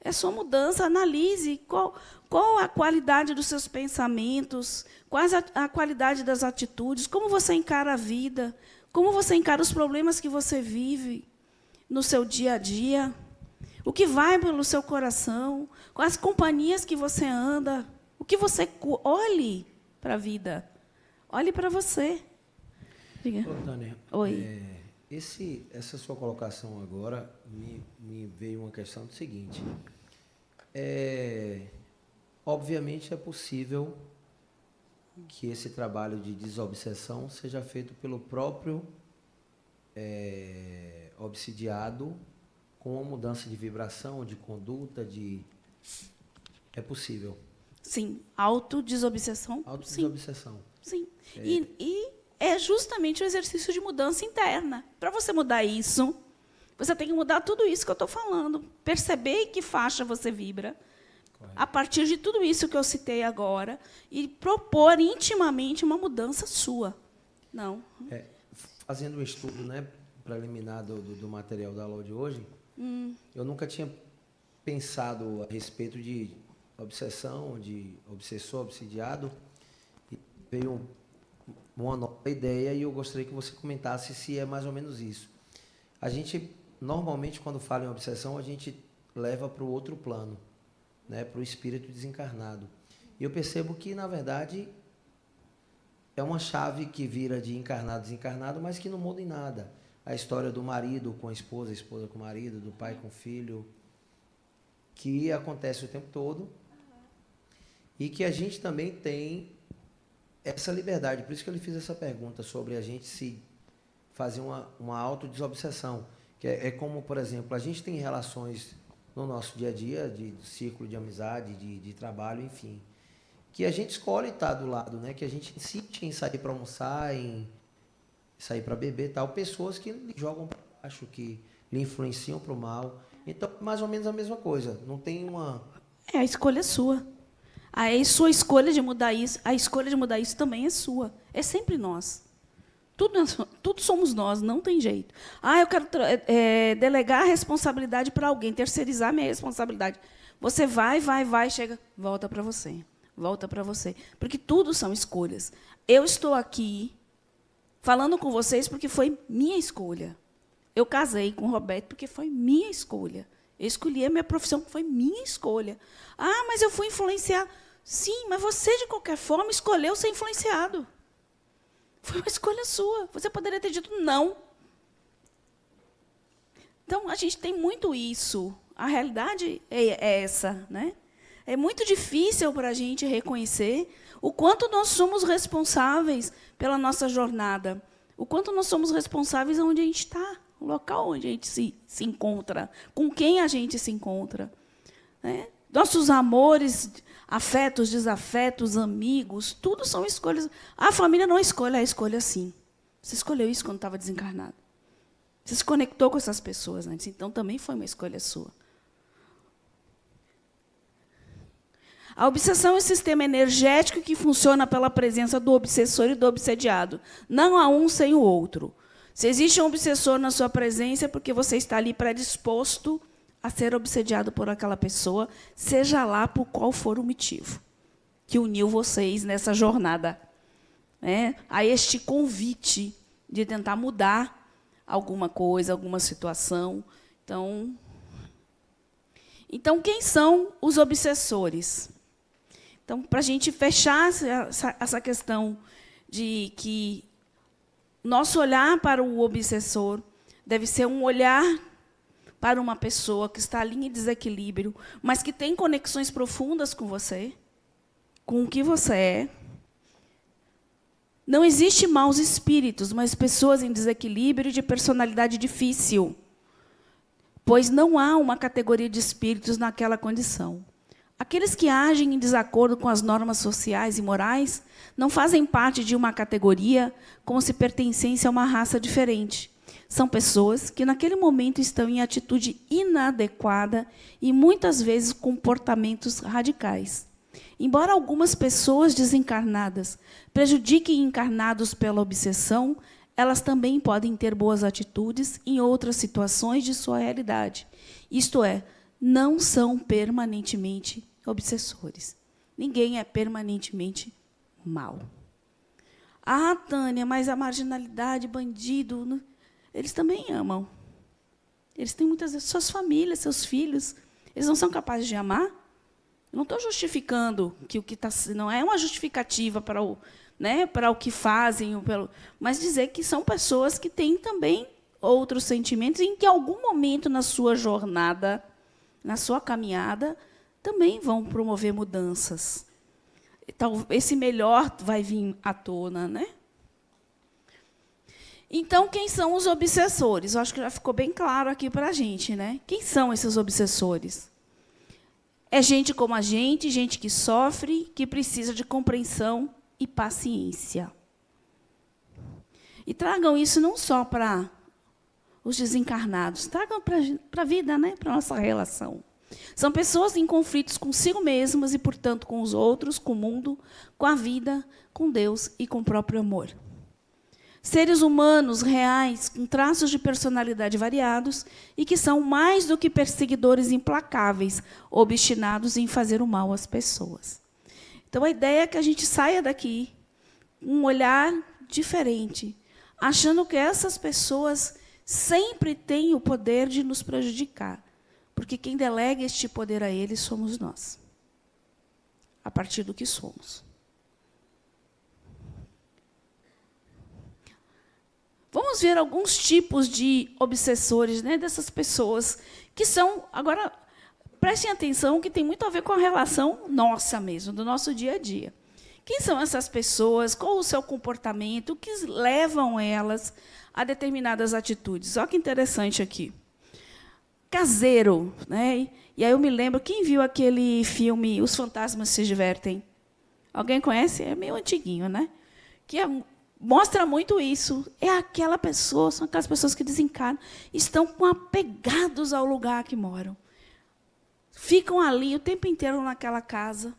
É a sua mudança. Analise qual a qualidade dos seus pensamentos, qual a qualidade das atitudes, como você encara a vida, como você encara os problemas que você vive no seu dia a dia. O que vai pelo seu coração, quais companhias que você anda, o que você... Olhe para a vida, olhe para você. Diga. Ô, Tânia, Oi. Essa sua colocação agora me veio uma questão do seguinte. Obviamente é possível que esse trabalho de desobsessão seja feito pelo próprio obsidiado, com uma mudança de vibração, de conduta, de É possível. Sim. Autodesobsessão? Autodesobsessão. Sim. E é justamente o exercício de mudança interna. Para você mudar isso, você tem que mudar tudo isso que eu estou falando. Perceber em que faixa você vibra, a partir de tudo isso que eu citei agora, e propor intimamente uma mudança sua. Não. Fazendo um estudo, né, preliminar do material da aula de hoje, eu nunca tinha pensado a respeito de obsessão, de obsessor, obsidiado, e veio uma nova ideia e eu gostaria que você comentasse se é mais ou menos isso. A gente, normalmente, quando fala em obsessão, a gente leva para o outro plano, né, para o espírito desencarnado. E eu percebo que, na verdade, é uma chave que vira de encarnado a desencarnado, mas que não muda em nada. A história do marido com a esposa com o marido, do pai com o filho, que acontece o tempo todo, e que a gente também tem essa liberdade. Por isso que eu lhe fiz essa pergunta sobre a gente se fazer uma autodesobsessão. Que é como, por exemplo, a gente tem relações no nosso dia a dia, de círculo de amizade, de trabalho, enfim, que a gente escolhe estar do lado, né? Que a gente insiste em sair para almoçar, em sair para beber, tal, pessoas que lhe jogam para baixo, que lhe influenciam para o mal. Então, mais ou menos a mesma coisa. Não tem uma... A escolha é sua. A sua escolha de mudar isso, a escolha de mudar isso também é sua. É sempre nós. Tudo somos nós, não tem jeito. Eu quero delegar a responsabilidade para alguém, terceirizar a minha responsabilidade. Você vai, chega, volta para você. Volta para você. Porque tudo são escolhas. Eu estou aqui falando com vocês porque foi minha escolha. Eu casei com o Roberto porque foi minha escolha. Eu escolhi a minha profissão, foi minha escolha. Mas eu fui influenciado. Sim, mas você, de qualquer forma, escolheu ser influenciado. Foi uma escolha sua. Você poderia ter dito não. Então, a gente tem muito isso. A realidade é essa, né? É muito difícil para a gente reconhecer o quanto nós somos responsáveis pela nossa jornada, o quanto nós somos responsáveis onde a gente está, o local onde a gente se encontra, com quem a gente se encontra. Né? Nossos amores, afetos, desafetos, amigos, tudo são escolhas. A família não escolhe, a escolha sim. Você escolheu isso quando estava desencarnado. Você se conectou com essas pessoas antes, então também foi uma escolha sua. A obsessão é um sistema energético que funciona pela presença do obsessor e do obsediado. Não há um sem o outro. Se existe um obsessor na sua presença, é porque você está ali predisposto a ser obsediado por aquela pessoa, seja lá por qual for o motivo que uniu vocês nessa jornada, né? A este convite de tentar mudar alguma coisa, alguma situação. Então, quem são os obsessores? Então, para a gente fechar essa questão de que nosso olhar para o obsessor deve ser um olhar para uma pessoa que está ali em desequilíbrio, mas que tem conexões profundas com você, com o que você é. Não existe maus espíritos, mas pessoas em desequilíbrio e de personalidade difícil, pois não há uma categoria de espíritos naquela condição. Aqueles que agem em desacordo com as normas sociais e morais não fazem parte de uma categoria como se pertencessem a uma raça diferente. São pessoas que, naquele momento, estão em atitude inadequada e, muitas vezes, comportamentos radicais. Embora algumas pessoas desencarnadas prejudiquem encarnados pela obsessão, elas também podem ter boas atitudes em outras situações de sua realidade. Isto é, não são permanentemente obsessores. Ninguém é permanentemente mau. Tânia, mas a marginalidade, bandido, eles também amam. Eles têm muitas vezes suas famílias, seus filhos. Eles não são capazes de amar? Eu não estou justificando que o que está... Não é uma justificativa para o que fazem, mas dizer que são pessoas que têm também outros sentimentos e em que, em algum momento na sua jornada, na sua caminhada, também vão promover mudanças. Esse melhor vai vir à tona, né? Então, quem são os obsessores? Eu acho que já ficou bem claro aqui para a gente, né? Quem são esses obsessores? É gente como a gente que sofre, que precisa de compreensão e paciência. E tragam isso não só para os desencarnados, tragam para a vida, né? Para a nossa relação. São pessoas em conflitos consigo mesmas e, portanto, com os outros, com o mundo, com a vida, com Deus e com o próprio amor. Seres humanos reais, com traços de personalidade variados e que são mais do que perseguidores implacáveis, obstinados em fazer o mal às pessoas. Então, a ideia é que a gente saia daqui com um olhar diferente, achando que essas pessoas sempre têm o poder de nos prejudicar, porque quem delega este poder a eles somos nós, a partir do que somos. Vamos ver alguns tipos de obsessores, né, dessas pessoas que são... Agora, prestem atenção que tem muito a ver com a relação nossa mesmo, do nosso dia a dia. Quem são essas pessoas? Qual o seu comportamento? O que levam elas a determinadas atitudes? Olha que interessante aqui. Caseiro, né? E aí eu me lembro, quem viu aquele filme Os Fantasmas Se Divertem? Alguém conhece? É meio antiguinho, né? Mostra muito isso. É aquela pessoa, são aquelas pessoas que desencarnam, estão apegados ao lugar que moram. Ficam ali o tempo inteiro naquela casa,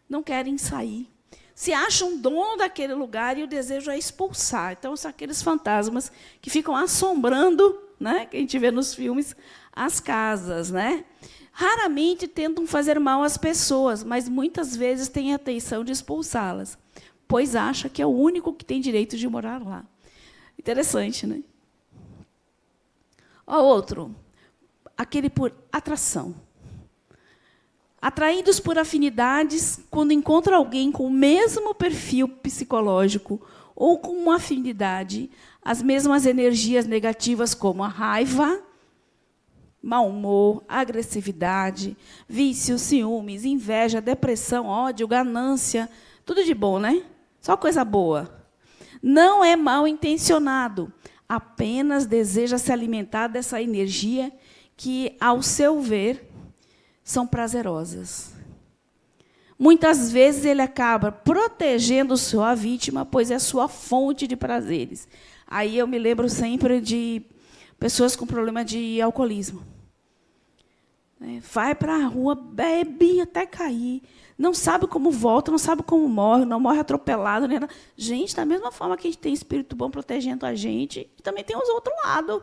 não querem sair. Se acham dono daquele lugar e o desejo é expulsar. Então, são aqueles fantasmas que ficam assombrando, né, que a gente vê nos filmes, as casas. Né? Raramente tentam fazer mal às pessoas, mas muitas vezes têm a intenção de expulsá-las, pois acha que é o único que tem direito de morar lá. Interessante, né? O outro, aquele por atração. Atraídos por afinidades, quando encontram alguém com o mesmo perfil psicológico ou com uma afinidade, as mesmas energias negativas como a raiva, mau humor, agressividade, vícios, ciúmes, inveja, depressão, ódio, ganância, tudo de bom, né? Só coisa boa. Não é mal intencionado, apenas deseja se alimentar dessa energia que, ao seu ver, são prazerosas. Muitas vezes ele acaba protegendo sua vítima, pois é sua fonte de prazeres. Aí eu me lembro sempre de pessoas com problema de alcoolismo. Vai para a rua, bebe até cair, não sabe como volta, não sabe como morre, não morre atropelado. Nem nada. Gente, da mesma forma que a gente tem espírito bom protegendo a gente, também tem os outros lados.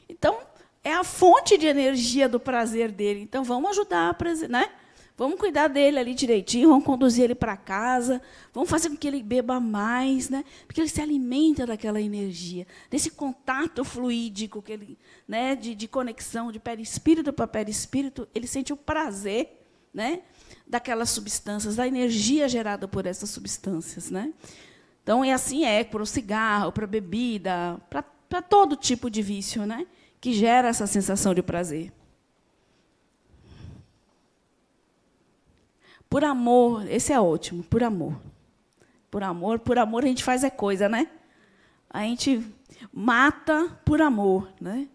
Então, é a fonte de energia do prazer dele. Então, vamos ajudar, né? Vamos cuidar dele ali direitinho, vamos conduzir ele para casa, vamos fazer com que ele beba mais, né? Porque ele se alimenta daquela energia, desse contato fluídico, que ele, né, de conexão de perispírito para perispírito, ele sente o prazer, né, daquelas substâncias, da energia gerada por essas substâncias. Né? Então, assim para o cigarro, para a bebida, para todo tipo de vício, né, que gera essa sensação de prazer. Por amor, esse é ótimo, por amor. Por amor a gente faz coisa, né? A gente mata por amor, né?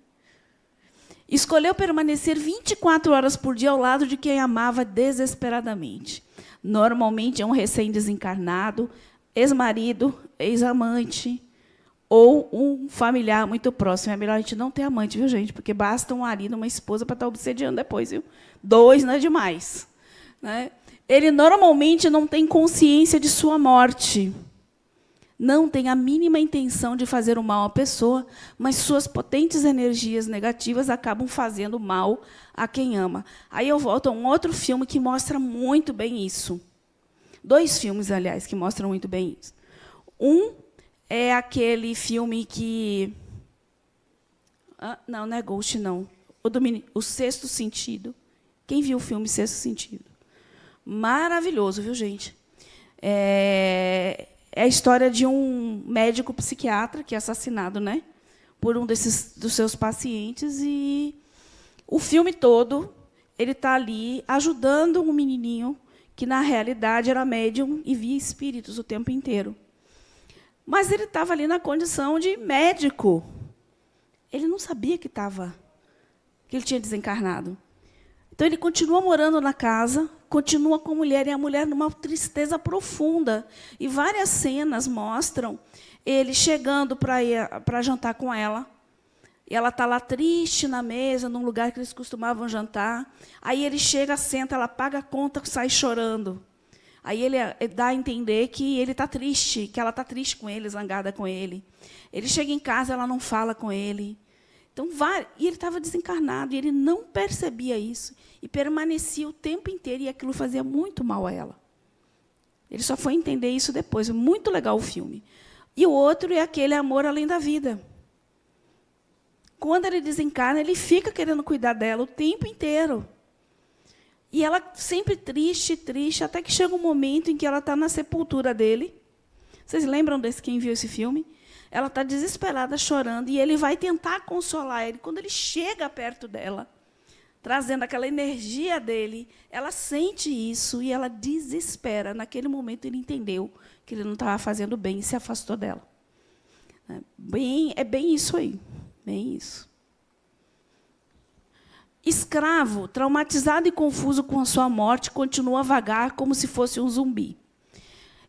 Escolheu permanecer 24 horas por dia ao lado de quem amava desesperadamente. Normalmente é um recém-desencarnado, ex-marido, ex-amante, ou um familiar muito próximo. É melhor a gente não ter amante, viu, gente? Porque basta um marido, uma esposa para estar obsediando depois, viu? 2 não é demais. Né? Ele normalmente não tem consciência de sua morte. Não tem a mínima intenção de fazer o mal à pessoa, mas suas potentes energias negativas acabam fazendo mal a quem ama. Aí eu volto a um outro filme que mostra muito bem isso. 2 filmes, aliás, que mostram muito bem isso. Um é aquele filme que... não é Ghost, não. O Sexto Sentido. Quem viu o filme Sexto Sentido? Maravilhoso, viu, gente? É a história de um médico psiquiatra que é assassinado, né, por um dos seus pacientes, e o filme todo ele está ali ajudando um menininho que, na realidade, era médium e via espíritos o tempo inteiro. Mas ele estava ali na condição de médico. Ele não sabia que ele tinha desencarnado. Então, ele continua morando na casa, continua com a mulher, e a mulher numa tristeza profunda. E várias cenas mostram ele chegando para jantar com ela. E ela está lá triste na mesa, num lugar que eles costumavam jantar. Aí ele chega, senta, ela paga a conta e sai chorando. Aí ele dá a entender que ele está triste, que ela está triste com ele, zangada com ele. Ele chega em casa, ela não fala com ele. Então, e ele estava desencarnado, e ele não percebia isso, e permanecia o tempo inteiro, e aquilo fazia muito mal a ela. Ele só foi entender isso depois. Muito legal o filme. E o outro é aquele Amor Além da Vida. Quando ele desencarna, ele fica querendo cuidar dela o tempo inteiro. E ela sempre triste, triste, até que chega um momento em que ela está na sepultura dele. Vocês lembram desse, quem viu esse filme? Ela está desesperada, chorando, e ele vai tentar consolar ele. Quando ele chega perto dela, trazendo aquela energia dele, ela sente isso e ela desespera. Naquele momento, ele entendeu que ele não estava fazendo bem e se afastou dela. É bem isso aí. Bem isso. Escravo, traumatizado e confuso com a sua morte, continua a vagar como se fosse um zumbi.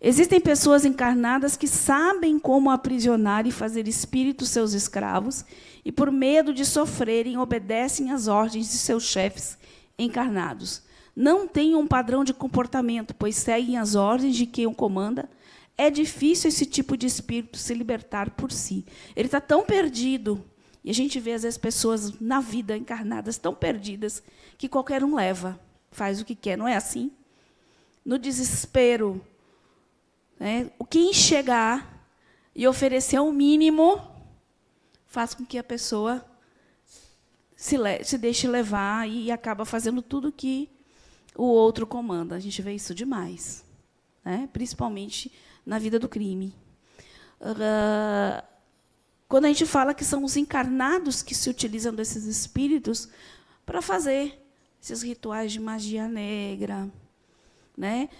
Existem pessoas encarnadas que sabem como aprisionar e fazer espíritos seus escravos, e, por medo de sofrerem, obedecem às ordens de seus chefes encarnados. Não têm um padrão de comportamento, pois seguem as ordens de quem o comanda. É difícil esse tipo de espírito se libertar por si. Ele está tão perdido, e a gente vê, às vezes, pessoas na vida encarnadas tão perdidas, que qualquer um leva, faz o que quer, não é assim? No desespero, quem chegar e oferecer o mínimo faz com que a pessoa se deixe levar e acaba fazendo tudo que o outro comanda. A gente vê isso demais, principalmente na vida do crime. Quando a gente fala que são os encarnados que se utilizam desses espíritos para fazer esses rituais de magia negra,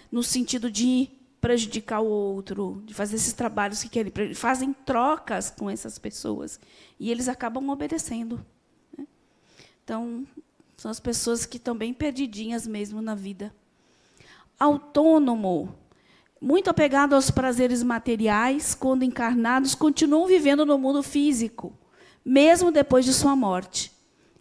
no sentido de prejudicar o outro, de fazer esses trabalhos que querem, fazem trocas com essas pessoas, e eles acabam obedecendo. Então, são as pessoas que estão bem perdidinhas mesmo na vida. Autônomo, muito apegado aos prazeres materiais, quando encarnados, continuam vivendo no mundo físico, mesmo depois de sua morte.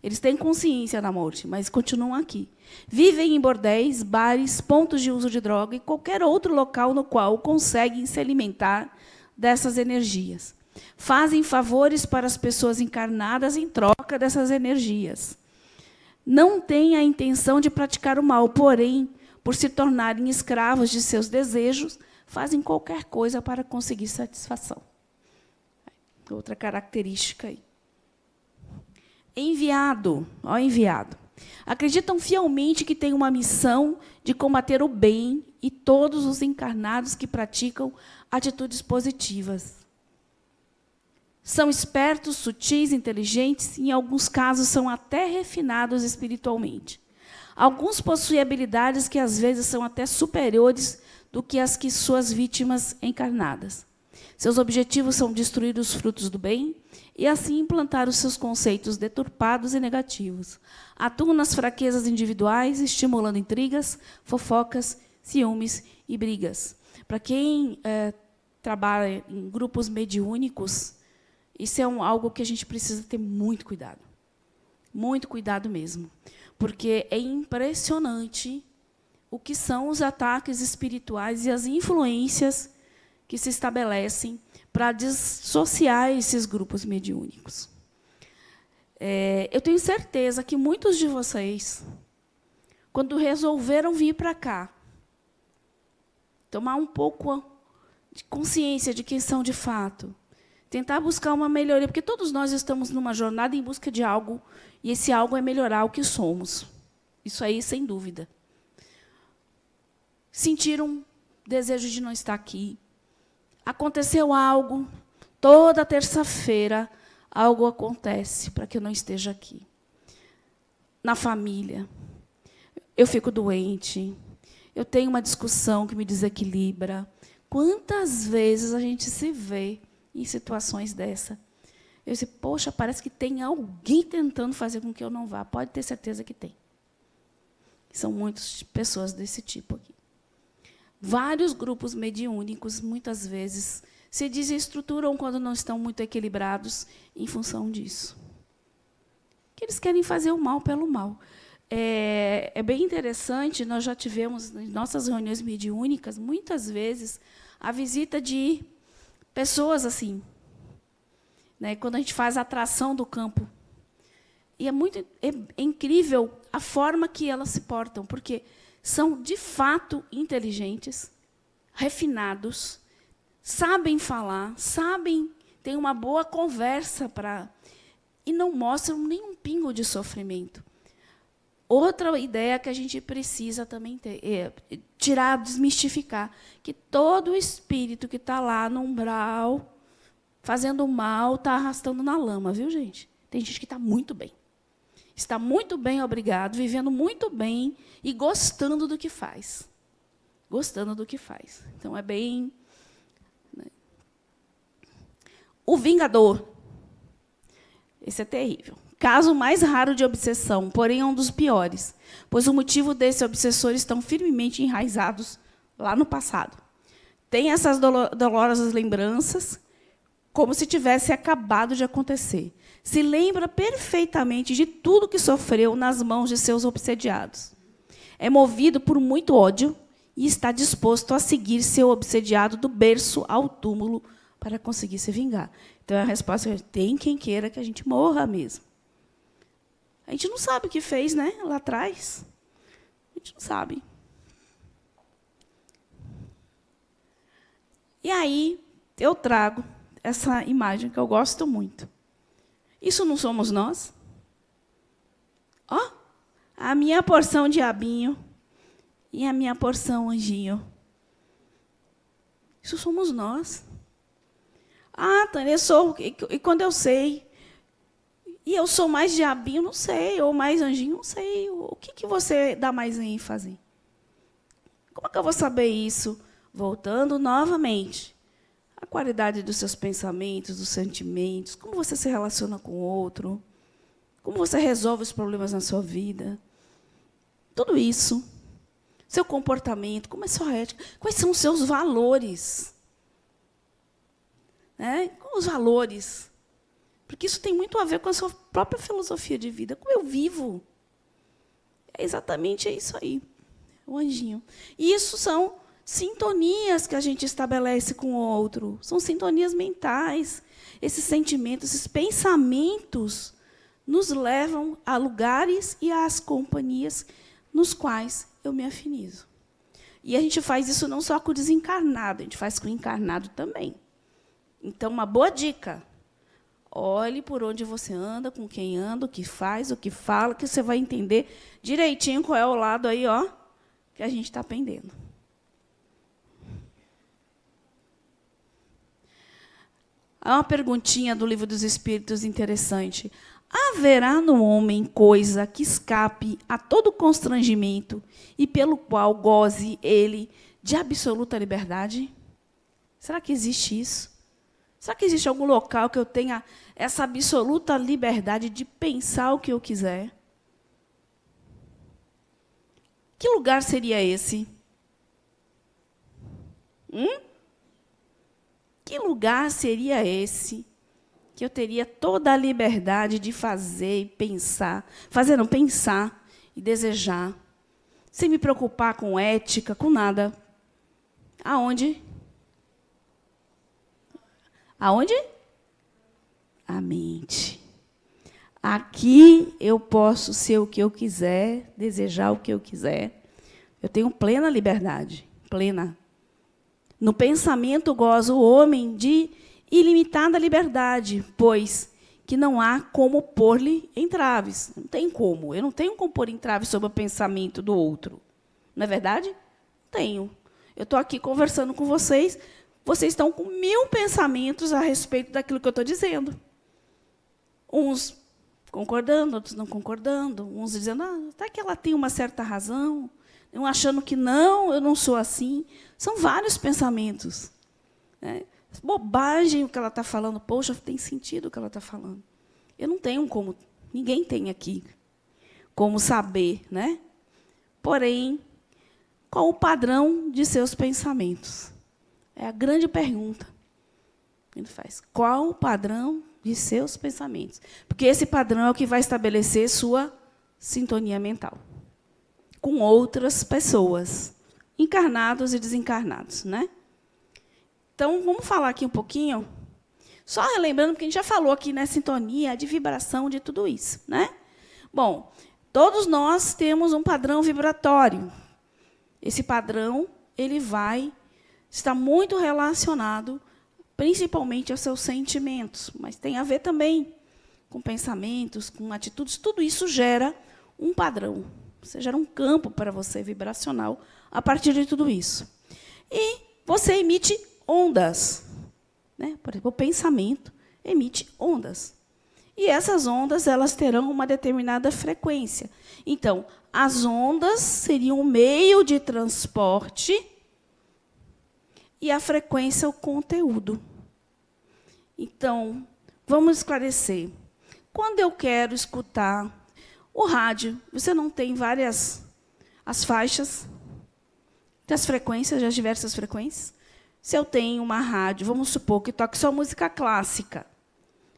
Eles têm consciência da morte, mas continuam aqui. Vivem em bordéis, bares, pontos de uso de droga e qualquer outro local no qual conseguem se alimentar dessas energias. Fazem favores para as pessoas encarnadas em troca dessas energias. Não têm a intenção de praticar o mal, porém, por se tornarem escravos de seus desejos, fazem qualquer coisa para conseguir satisfação. Outra característica aí. Enviado. Acreditam fielmente que têm uma missão de combater o bem e todos os encarnados que praticam atitudes positivas. São espertos, sutis, inteligentes e, em alguns casos, são até refinados espiritualmente. Alguns possuem habilidades que, às vezes, são até superiores do que as que suas vítimas encarnadas. Seus objetivos são destruir os frutos do bem e, assim, implantar os seus conceitos deturpados e negativos. Atuam nas fraquezas individuais, estimulando intrigas, fofocas, ciúmes e brigas. Para quem trabalha em grupos mediúnicos, isso é algo que a gente precisa ter muito cuidado. Muito cuidado mesmo. Porque é impressionante o que são os ataques espirituais e as influências que se estabelecem para dissociar esses grupos mediúnicos. Eu tenho certeza que muitos de vocês, quando resolveram vir para cá, tomar um pouco de consciência de quem são de fato, tentar buscar uma melhoria, porque todos nós estamos numa jornada em busca de algo, e esse algo é melhorar o que somos. Isso aí, sem dúvida. Sentiram desejo de não estar aqui. Aconteceu algo, toda terça-feira, algo acontece para que eu não esteja aqui. Na família, eu fico doente, eu tenho uma discussão que me desequilibra. Quantas vezes a gente se vê em situações dessa? Eu disse, poxa, parece que tem alguém tentando fazer com que eu não vá. Pode ter certeza que tem. São muitas pessoas desse tipo aqui. Vários grupos mediúnicos, muitas vezes, se desestruturam quando não estão muito equilibrados em função disso. Que eles querem fazer o mal pelo mal. É bem interessante, nós já tivemos, em nossas reuniões mediúnicas, muitas vezes, a visita de pessoas assim, né, quando a gente faz a atração do campo. E é incrível a forma que elas se portam, porque são, de fato, inteligentes, refinados, sabem falar, têm uma boa conversa e não mostram nenhum pingo de sofrimento. Outra ideia que a gente precisa também ter, tirar, desmistificar, que todo espírito que está lá no umbral, fazendo mal, está arrastando na lama, viu, gente? Tem gente que está muito bem. Está muito bem, obrigado, vivendo muito bem e gostando do que faz. Gostando do que faz. Então, é bem... né? O vingador. Esse é terrível. Caso mais raro de obsessão, porém é um dos piores, pois o motivo desses obsessores estão firmemente enraizados lá no passado. Tem essas dolorosas lembranças, como se tivesse acabado de acontecer. Se lembra perfeitamente de tudo que sofreu nas mãos de seus obsediados. É movido por muito ódio e está disposto a seguir seu obsediado do berço ao túmulo para conseguir se vingar. Então, a resposta é: tem quem queira que a gente morra mesmo. A gente não sabe o que fez, né, lá atrás. A gente não sabe. E aí, eu trago essa imagem que eu gosto muito. Isso não somos nós? Ó, a minha porção diabinho e a minha porção anjinho. Isso somos nós. Ah, Tânia, eu sou... E quando eu sei... E eu sou mais diabinho, não sei, ou mais anjinho, não sei. O que você dá mais ênfase? Como é que eu vou saber isso? Voltando novamente. A qualidade dos seus pensamentos, dos sentimentos, como você se relaciona com o outro, como você resolve os problemas na sua vida. Tudo isso. Seu comportamento, como é sua ética, quais são os seus valores. Né? Quais os valores? Porque isso tem muito a ver com a sua própria filosofia de vida. Como eu vivo? É exatamente isso aí. O anjinho. E isso são sintonias que a gente estabelece com o outro. São sintonias mentais. Esses sentimentos, esses pensamentos nos levam a lugares e às companhias nos quais eu me afinizo. E a gente faz isso não só com o desencarnado, a gente faz com o encarnado também. Então, uma boa dica. Olhe por onde você anda, com quem anda, o que faz, o que fala, que você vai entender direitinho qual é o lado aí, ó, que a gente está pendendo. Há uma perguntinha do Livro dos Espíritos interessante. Haverá no homem coisa que escape a todo constrangimento e pelo qual goze ele de absoluta liberdade? Será que existe isso? Será que existe algum local que eu tenha essa absoluta liberdade de pensar o que eu quiser? Que lugar seria esse? Que lugar seria esse que eu teria toda a liberdade de fazer e pensar, pensar e desejar, sem me preocupar com ética, com nada? Aonde? Aonde? A mente. Aqui eu posso ser o que eu quiser, desejar o que eu quiser. Eu tenho plena liberdade, plena. No pensamento goza o homem de ilimitada liberdade, pois que não há como pôr-lhe entraves. Não tem como. Eu não tenho como pôr entraves sobre o pensamento do outro. Não é verdade? Tenho. Eu estou aqui conversando com vocês. Vocês estão com 1000 pensamentos a respeito daquilo que eu estou dizendo. Uns concordando, outros não concordando. Uns dizendo, até que ela tem uma certa razão. Um achando que não, eu não sou assim. São vários pensamentos. Né? Bobagem o que ela está falando. Poxa, tem sentido o que ela está falando. Eu não tenho como, ninguém tem aqui como saber, né? Porém, qual o padrão de seus pensamentos? É a grande pergunta que ele faz. Qual o padrão de seus pensamentos? Porque esse padrão é o que vai estabelecer sua sintonia mental com outras pessoas, encarnados e desencarnados, né? Então, vamos falar aqui um pouquinho, só relembrando, porque a gente já falou aqui, né, sintonia, de vibração, de tudo isso, né? Bom, todos nós temos um padrão vibratório. Esse padrão, ele vai estar muito relacionado, principalmente aos seus sentimentos, mas tem a ver também com pensamentos, com atitudes, tudo isso gera um padrão. Você gera um campo para você vibracional a partir de tudo isso. E você emite ondas, né? Por exemplo, o pensamento emite ondas. E essas ondas, elas terão uma determinada frequência. Então, as ondas seriam um meio de transporte e a frequência, o conteúdo. Então, vamos esclarecer. Quando eu quero escutar o rádio, você não tem as faixas, tem as frequências, as diversas frequências. Se eu tenho uma rádio, vamos supor que toque só música clássica,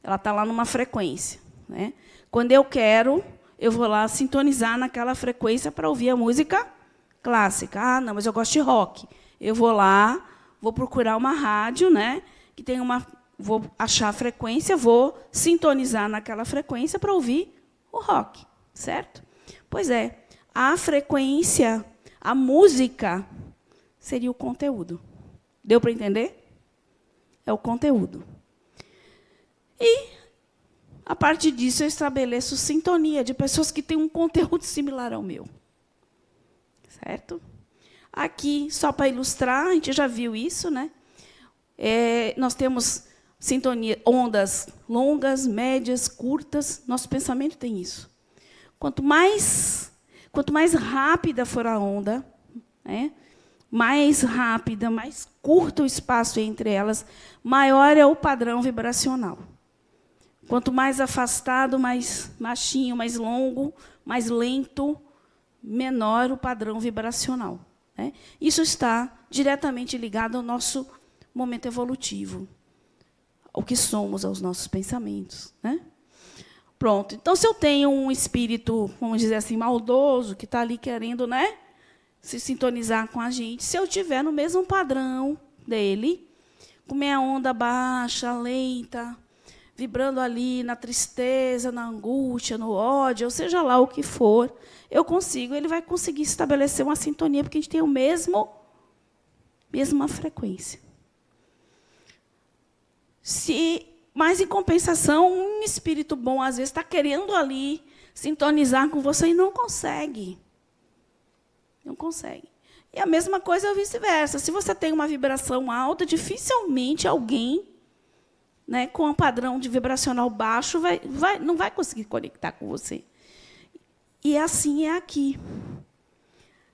ela está lá numa frequência, né? Quando eu quero, eu vou lá sintonizar naquela frequência para ouvir a música clássica. Ah, não, mas eu gosto de rock. Eu vou lá, vou procurar uma rádio, né, que tem vou achar a frequência, vou sintonizar naquela frequência para ouvir o rock, certo? Pois é, a frequência, a música, seria o conteúdo. Deu para entender? É o conteúdo. E, a partir disso, eu estabeleço sintonia de pessoas que têm um conteúdo similar ao meu. Certo? Aqui, só para ilustrar, a gente já viu isso, né? Nós temos sintonia, ondas longas, médias, curtas. Nosso pensamento tem isso. Quanto mais rápida for a onda, né, mais rápida, mais curto o espaço entre elas, maior é o padrão vibracional. Quanto mais afastado, mais baixinho, mais longo, mais lento, menor o padrão vibracional, né? Isso está diretamente ligado ao nosso momento evolutivo, ao que somos, aos nossos pensamentos, né? Pronto. Então, se eu tenho um espírito, vamos dizer assim, maldoso, que está ali querendo, né, se sintonizar com a gente, se eu estiver no mesmo padrão dele, com minha onda baixa, lenta, vibrando ali na tristeza, na angústia, no ódio, ou seja lá o que for, ele vai conseguir estabelecer uma sintonia, porque a gente tem a mesma frequência. Mas, em compensação, um espírito bom, às vezes, está querendo ali sintonizar com você e não consegue. Não consegue. E a mesma coisa é vice-versa. Se você tem uma vibração alta, dificilmente alguém, né, com um padrão de vibracional baixo não vai conseguir conectar com você. E assim é aqui.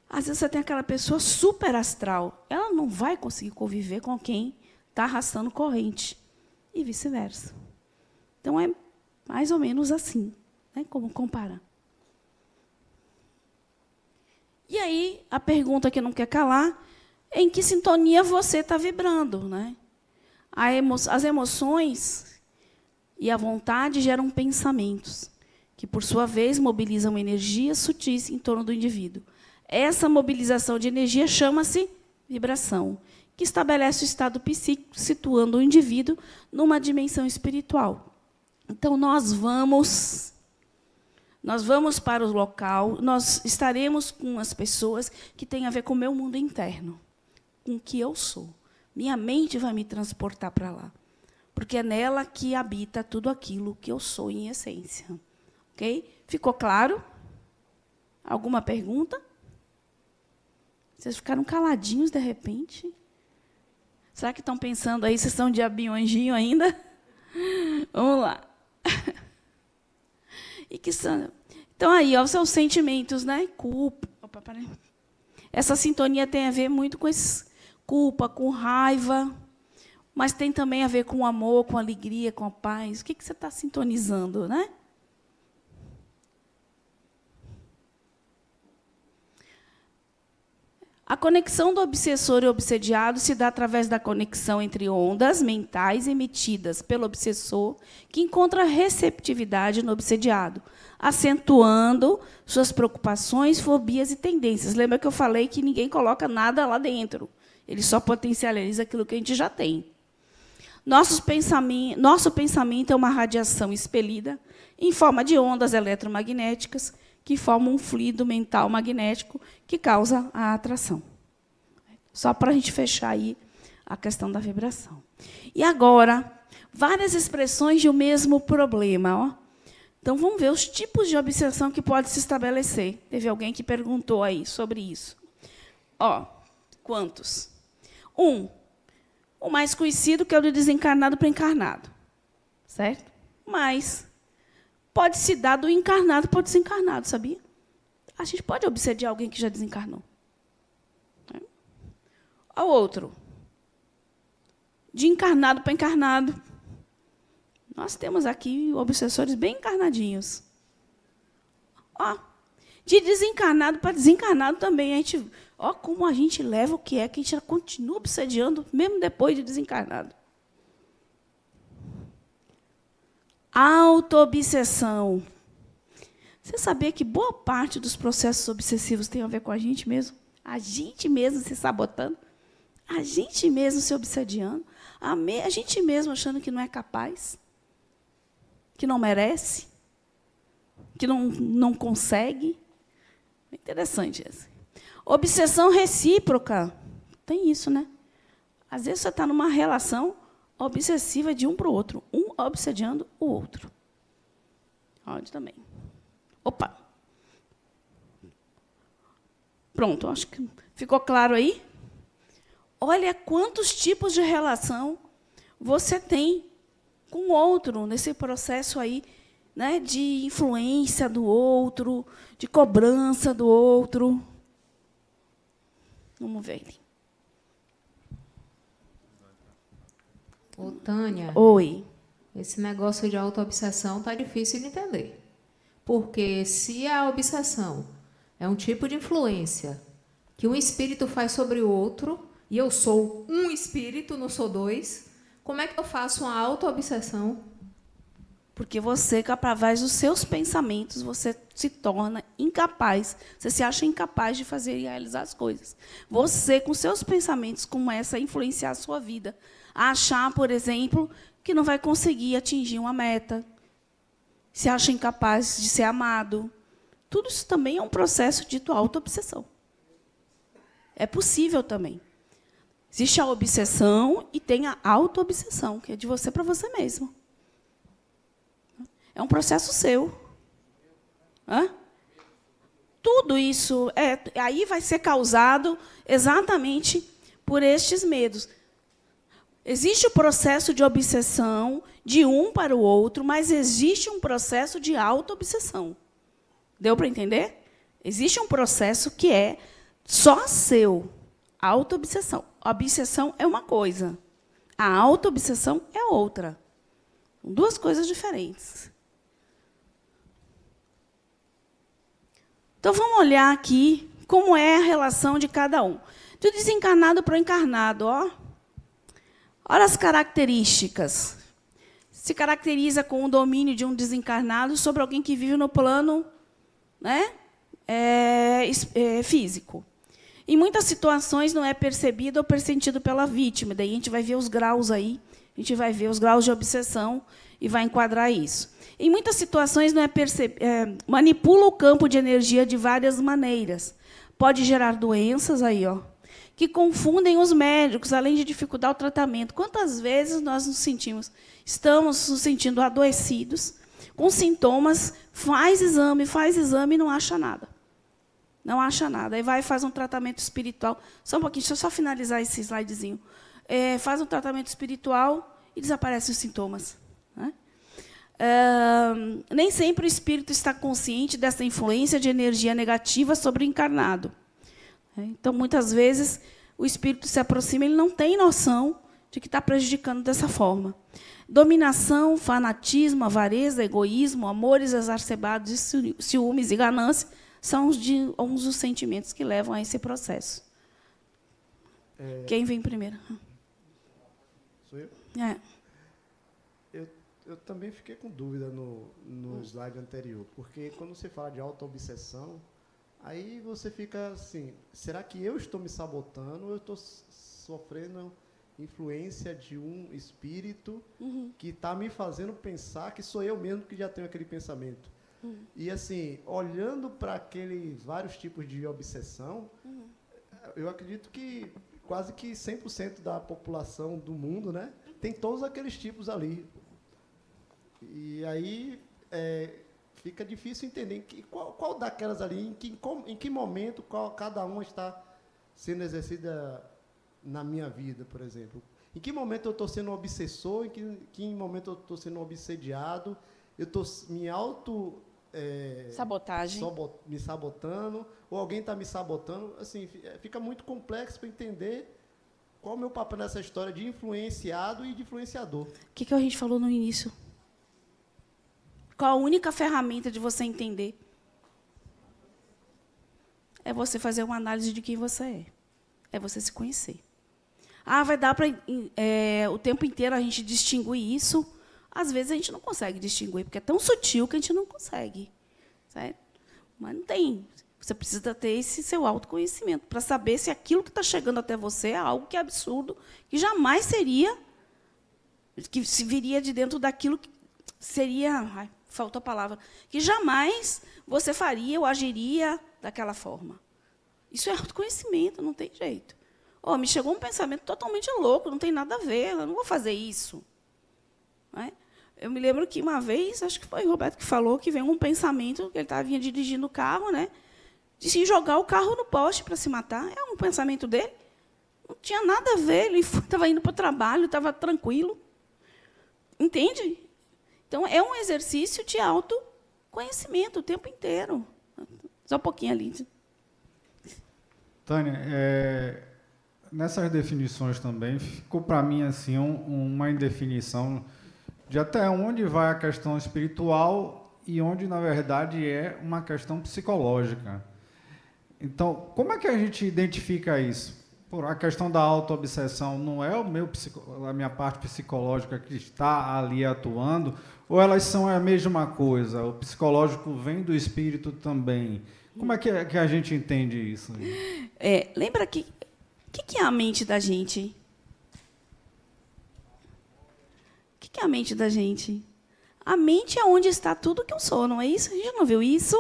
Às vezes você tem aquela pessoa super astral, ela não vai conseguir conviver com quem está arrastando corrente. E vice-versa. Então, é mais ou menos assim, né, como comparar. E aí, a pergunta que não quer calar é em que sintonia você está vibrando, né? As emoções e a vontade geram pensamentos, que, por sua vez, mobilizam energias sutis em torno do indivíduo. Essa mobilização de energia chama-se vibração, que estabelece o estado psíquico, situando o indivíduo numa dimensão espiritual. Então, nós vamos para o local, nós estaremos com as pessoas que têm a ver com o meu mundo interno, com o que eu sou. Minha mente vai me transportar para lá, porque é nela que habita tudo aquilo que eu sou em essência. Ok? Ficou claro? Alguma pergunta? Vocês ficaram caladinhos de repente? Será que estão pensando aí, vocês são de abinhonjinho ainda? Vamos lá. E que são... Então, aí, ó, são sentimentos, né? Culpa. Opa, peraí. Essa sintonia tem a ver muito com culpa, com raiva, mas tem também a ver com amor, com alegria, com a paz. O que você está sintonizando, né? A conexão do obsessor e obsediado se dá através da conexão entre ondas mentais emitidas pelo obsessor, que encontra receptividade no obsediado, acentuando suas preocupações, fobias e tendências. Lembra que eu falei que ninguém coloca nada lá dentro. Ele só potencializa aquilo que a gente já tem. Nosso pensamento é uma radiação expelida em forma de ondas eletromagnéticas que formam um fluido mental magnético que causa a atração. Só para a gente fechar aí a questão da vibração. E agora, várias expressões de um mesmo problema. Ó. Então, vamos ver os tipos de obsessão que pode se estabelecer. Teve alguém que perguntou aí sobre isso. Ó, quantos? O mais conhecido, que é o do desencarnado para o encarnado. Certo? Mas pode se dar do encarnado para o desencarnado, sabia? A gente pode obsediar alguém que já desencarnou. O outro, de encarnado para encarnado. Nós temos aqui obsessores bem encarnadinhos. Ó, de desencarnado para desencarnado também. A gente, ó, como a gente leva o que é, que a gente continua obsediando, mesmo depois de desencarnado. Autoobsessão. Você sabia que boa parte dos processos obsessivos tem a ver com a gente mesmo? A gente mesmo se sabotando? A gente mesmo se obsediando? A gente mesmo achando que não é capaz? Que não merece? Que não consegue? É interessante isso. Obsessão recíproca. Tem isso, né? Às vezes você está numa relação obsessiva de um para o outro. Um obsediando o outro. Olha também. Opa! Pronto, acho que ficou claro aí? Olha quantos tipos de relação você tem com o outro nesse processo aí, né, de influência do outro, de cobrança do outro. Vamos ver. Ô, Tânia. Oi. Esse negócio de autoobsessão tá difícil de entender. Porque se a obsessão é um tipo de influência que um espírito faz sobre o outro, e eu sou um espírito, não sou dois, como é que eu faço uma autoobsessão? Porque você, através dos seus pensamentos, você se torna incapaz, você se acha incapaz de fazer e realizar as coisas. Você, com seus pensamentos, começa a influenciar a sua vida. A achar, por exemplo, que não vai conseguir atingir uma meta. Se acha incapaz de ser amado. Tudo isso também é um processo de autoobsessão. É possível também. Existe a obsessão e tem a autoobsessão, que é de você para você mesmo. É um processo seu. Hã? Tudo isso aí vai ser causado exatamente por estes medos. Existe o processo de obsessão de um para o outro, mas existe um processo de autoobsessão. Deu para entender? Existe um processo que é só seu. Autoobsessão. A obsessão é uma coisa. A autoobsessão é outra. Duas coisas diferentes. Então, vamos olhar aqui como é a relação de cada um. Do desencarnado para o encarnado. Ó. Olha as características. Se caracteriza com o domínio de um desencarnado sobre alguém que vive no plano, né, físico. Em muitas situações não é percebido ou pressentido pela vítima. Daí a gente vai ver os graus aí, a gente vai ver os graus de obsessão e vai enquadrar isso. Em muitas situações não é manipula o campo de energia de várias maneiras. Pode gerar doenças aí, ó, que confundem os médicos, além de dificultar o tratamento. Quantas vezes nós estamos nos sentindo adoecidos, com sintomas, faz exame e não acha nada. Não acha nada. Aí vai e faz um tratamento espiritual. Só um pouquinho, deixa eu só finalizar esse slidezinho. Faz um tratamento espiritual e desaparecem os sintomas. Né? Nem sempre o espírito está consciente dessa influência de energia negativa sobre o encarnado. Então, muitas vezes, o espírito se aproxima e ele não tem noção de que está prejudicando dessa forma. Dominação, fanatismo, avareza, egoísmo, amores exacerbados, ciúmes e ganância são uns dos sentimentos que levam a esse processo. Quem vem primeiro? Sou eu? É. Eu também fiquei com dúvida no slide anterior, porque quando você fala de auto-obsessão, aí você fica assim, será que eu estou me sabotando ou eu estou sofrendo influência de um espírito que está me fazendo pensar que sou eu mesmo que já tenho aquele pensamento? E assim, olhando para aqueles vários tipos de obsessão, eu acredito que quase que 100% da população do mundo, né, tem todos aqueles tipos ali. E aí fica difícil entender qual daquelas ali, em que momento cada uma está sendo exercida na minha vida, por exemplo. Em que momento eu estou sendo um obsessor, em que momento eu estou sendo um obsediado, eu estou me sabotagem. Me sabotando, ou alguém está me sabotando. Assim, fica muito complexo para entender qual é o meu papel nessa história de influenciado e de influenciador. O que a gente falou no início? Qual a única ferramenta de você entender? É você fazer uma análise de quem você é. É você se conhecer. Vai dar para o tempo inteiro a gente distinguir isso? Às vezes a gente não consegue distinguir, porque é tão sutil que a gente não consegue. Certo? Mas não tem. Você precisa ter esse seu autoconhecimento para saber se aquilo que está chegando até você é algo que é absurdo, que jamais seria, que se viria de dentro daquilo que seria, faltou a palavra, que jamais você faria ou agiria daquela forma. Isso é autoconhecimento, não tem jeito. Me chegou um pensamento totalmente louco, não tem nada a ver, eu não vou fazer isso. Não é? Eu me lembro que uma vez, acho que foi o Roberto que falou, que veio um pensamento, que ele vinha dirigindo o carro, né, de se jogar o carro no poste para se matar. É um pensamento dele. Não tinha nada a ver, ele estava indo para o trabalho, estava tranquilo. Entende? Então, é um exercício de autoconhecimento o tempo inteiro. Só um pouquinho ali. Tânia, nessas definições também, ficou para mim assim, uma indefinição de até onde vai a questão espiritual e onde, na verdade, é uma questão psicológica. Então, como é que a gente identifica isso? A questão da auto-obsessão não é a minha parte psicológica que está ali atuando, ou elas são a mesma coisa? O psicológico vem do espírito também. Como é que a gente entende isso? Lembra que o que é a mente da gente? O que é a mente da gente? A mente é onde está tudo que eu sou, não é isso? A gente não viu isso?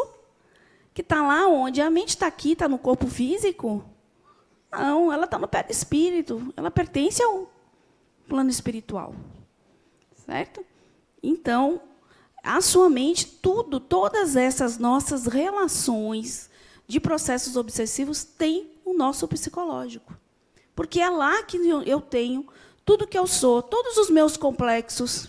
Que está lá onde? A mente está aqui, está no corpo físico? Não, ela está no perispírito. Ela pertence ao plano espiritual. Certo? Então, a sua mente, todas essas nossas relações de processos obsessivos têm o nosso psicológico. Porque é lá que eu tenho tudo que eu sou, todos os meus complexos,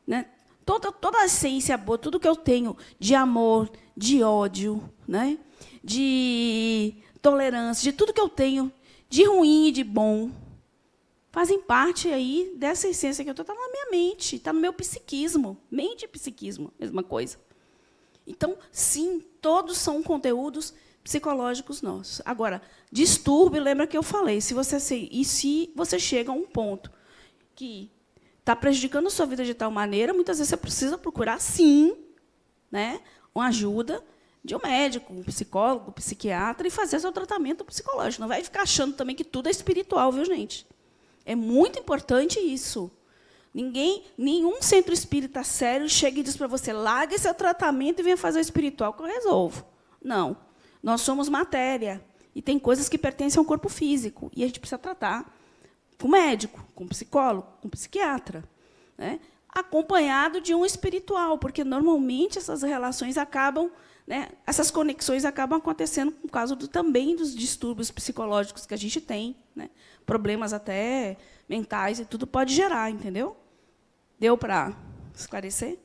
né? Toda a essência boa, tudo que eu tenho de amor, de ódio, né? De tolerância, de tudo que eu tenho de ruim e de bom, fazem parte aí dessa essência que eu estou. Está na minha mente, está no meu psiquismo. Mente e psiquismo, mesma coisa. Então, sim, todos são conteúdos psicológicos nossos. Agora, distúrbio, lembra que eu falei, se você chega a um ponto que está prejudicando a sua vida de tal maneira, muitas vezes você precisa procurar, sim, né, uma ajuda de um médico, um psicólogo, um psiquiatra, e fazer seu tratamento psicológico. Não vai ficar achando também que tudo é espiritual, viu, gente? É muito importante isso. Nenhum centro espírita sério chega e diz para você, largue seu tratamento e venha fazer o espiritual que eu resolvo. Não. Nós somos matéria. E tem coisas que pertencem ao corpo físico. E a gente precisa tratar com médico, com psicólogo, com psiquiatra, né? Acompanhado de um espiritual, porque, normalmente, essas relações acabam, né, essas conexões acabam acontecendo por causa também dos distúrbios psicológicos que a gente tem, né? Problemas até mentais e tudo pode gerar, entendeu? Deu para esclarecer?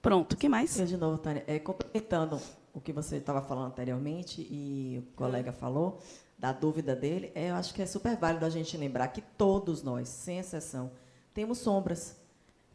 Pronto, o que mais? De novo, Tânia, complementando o que você estava falando anteriormente e o colega falou, da dúvida dele, eu acho que é super válido a gente lembrar que todos nós, sem exceção, temos sombras.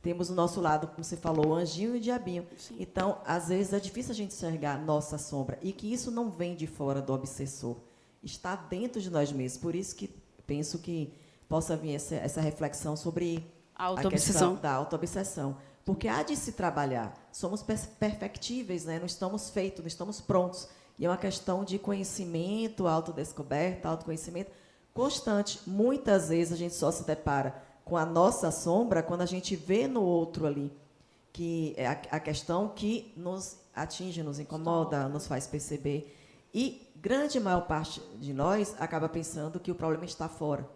Temos o nosso lado, como você falou, o anjinho e o diabinho. Sim. Então, às vezes, é difícil a gente enxergar a nossa sombra, e que isso não vem de fora do obsessor. está dentro de nós mesmos. Por isso que penso que possa vir essa reflexão sobre a questão da autoobsessão. Porque há de se trabalhar. Somos perfectíveis, né? Não estamos feitos, não estamos prontos. E é uma questão de conhecimento, autodescoberta, autoconhecimento constante. Muitas vezes a gente só se depara com a nossa sombra quando a gente vê no outro ali que é a questão que nos atinge, nos incomoda, nos faz perceber. E grande maior parte de nós acaba pensando que o problema está fora.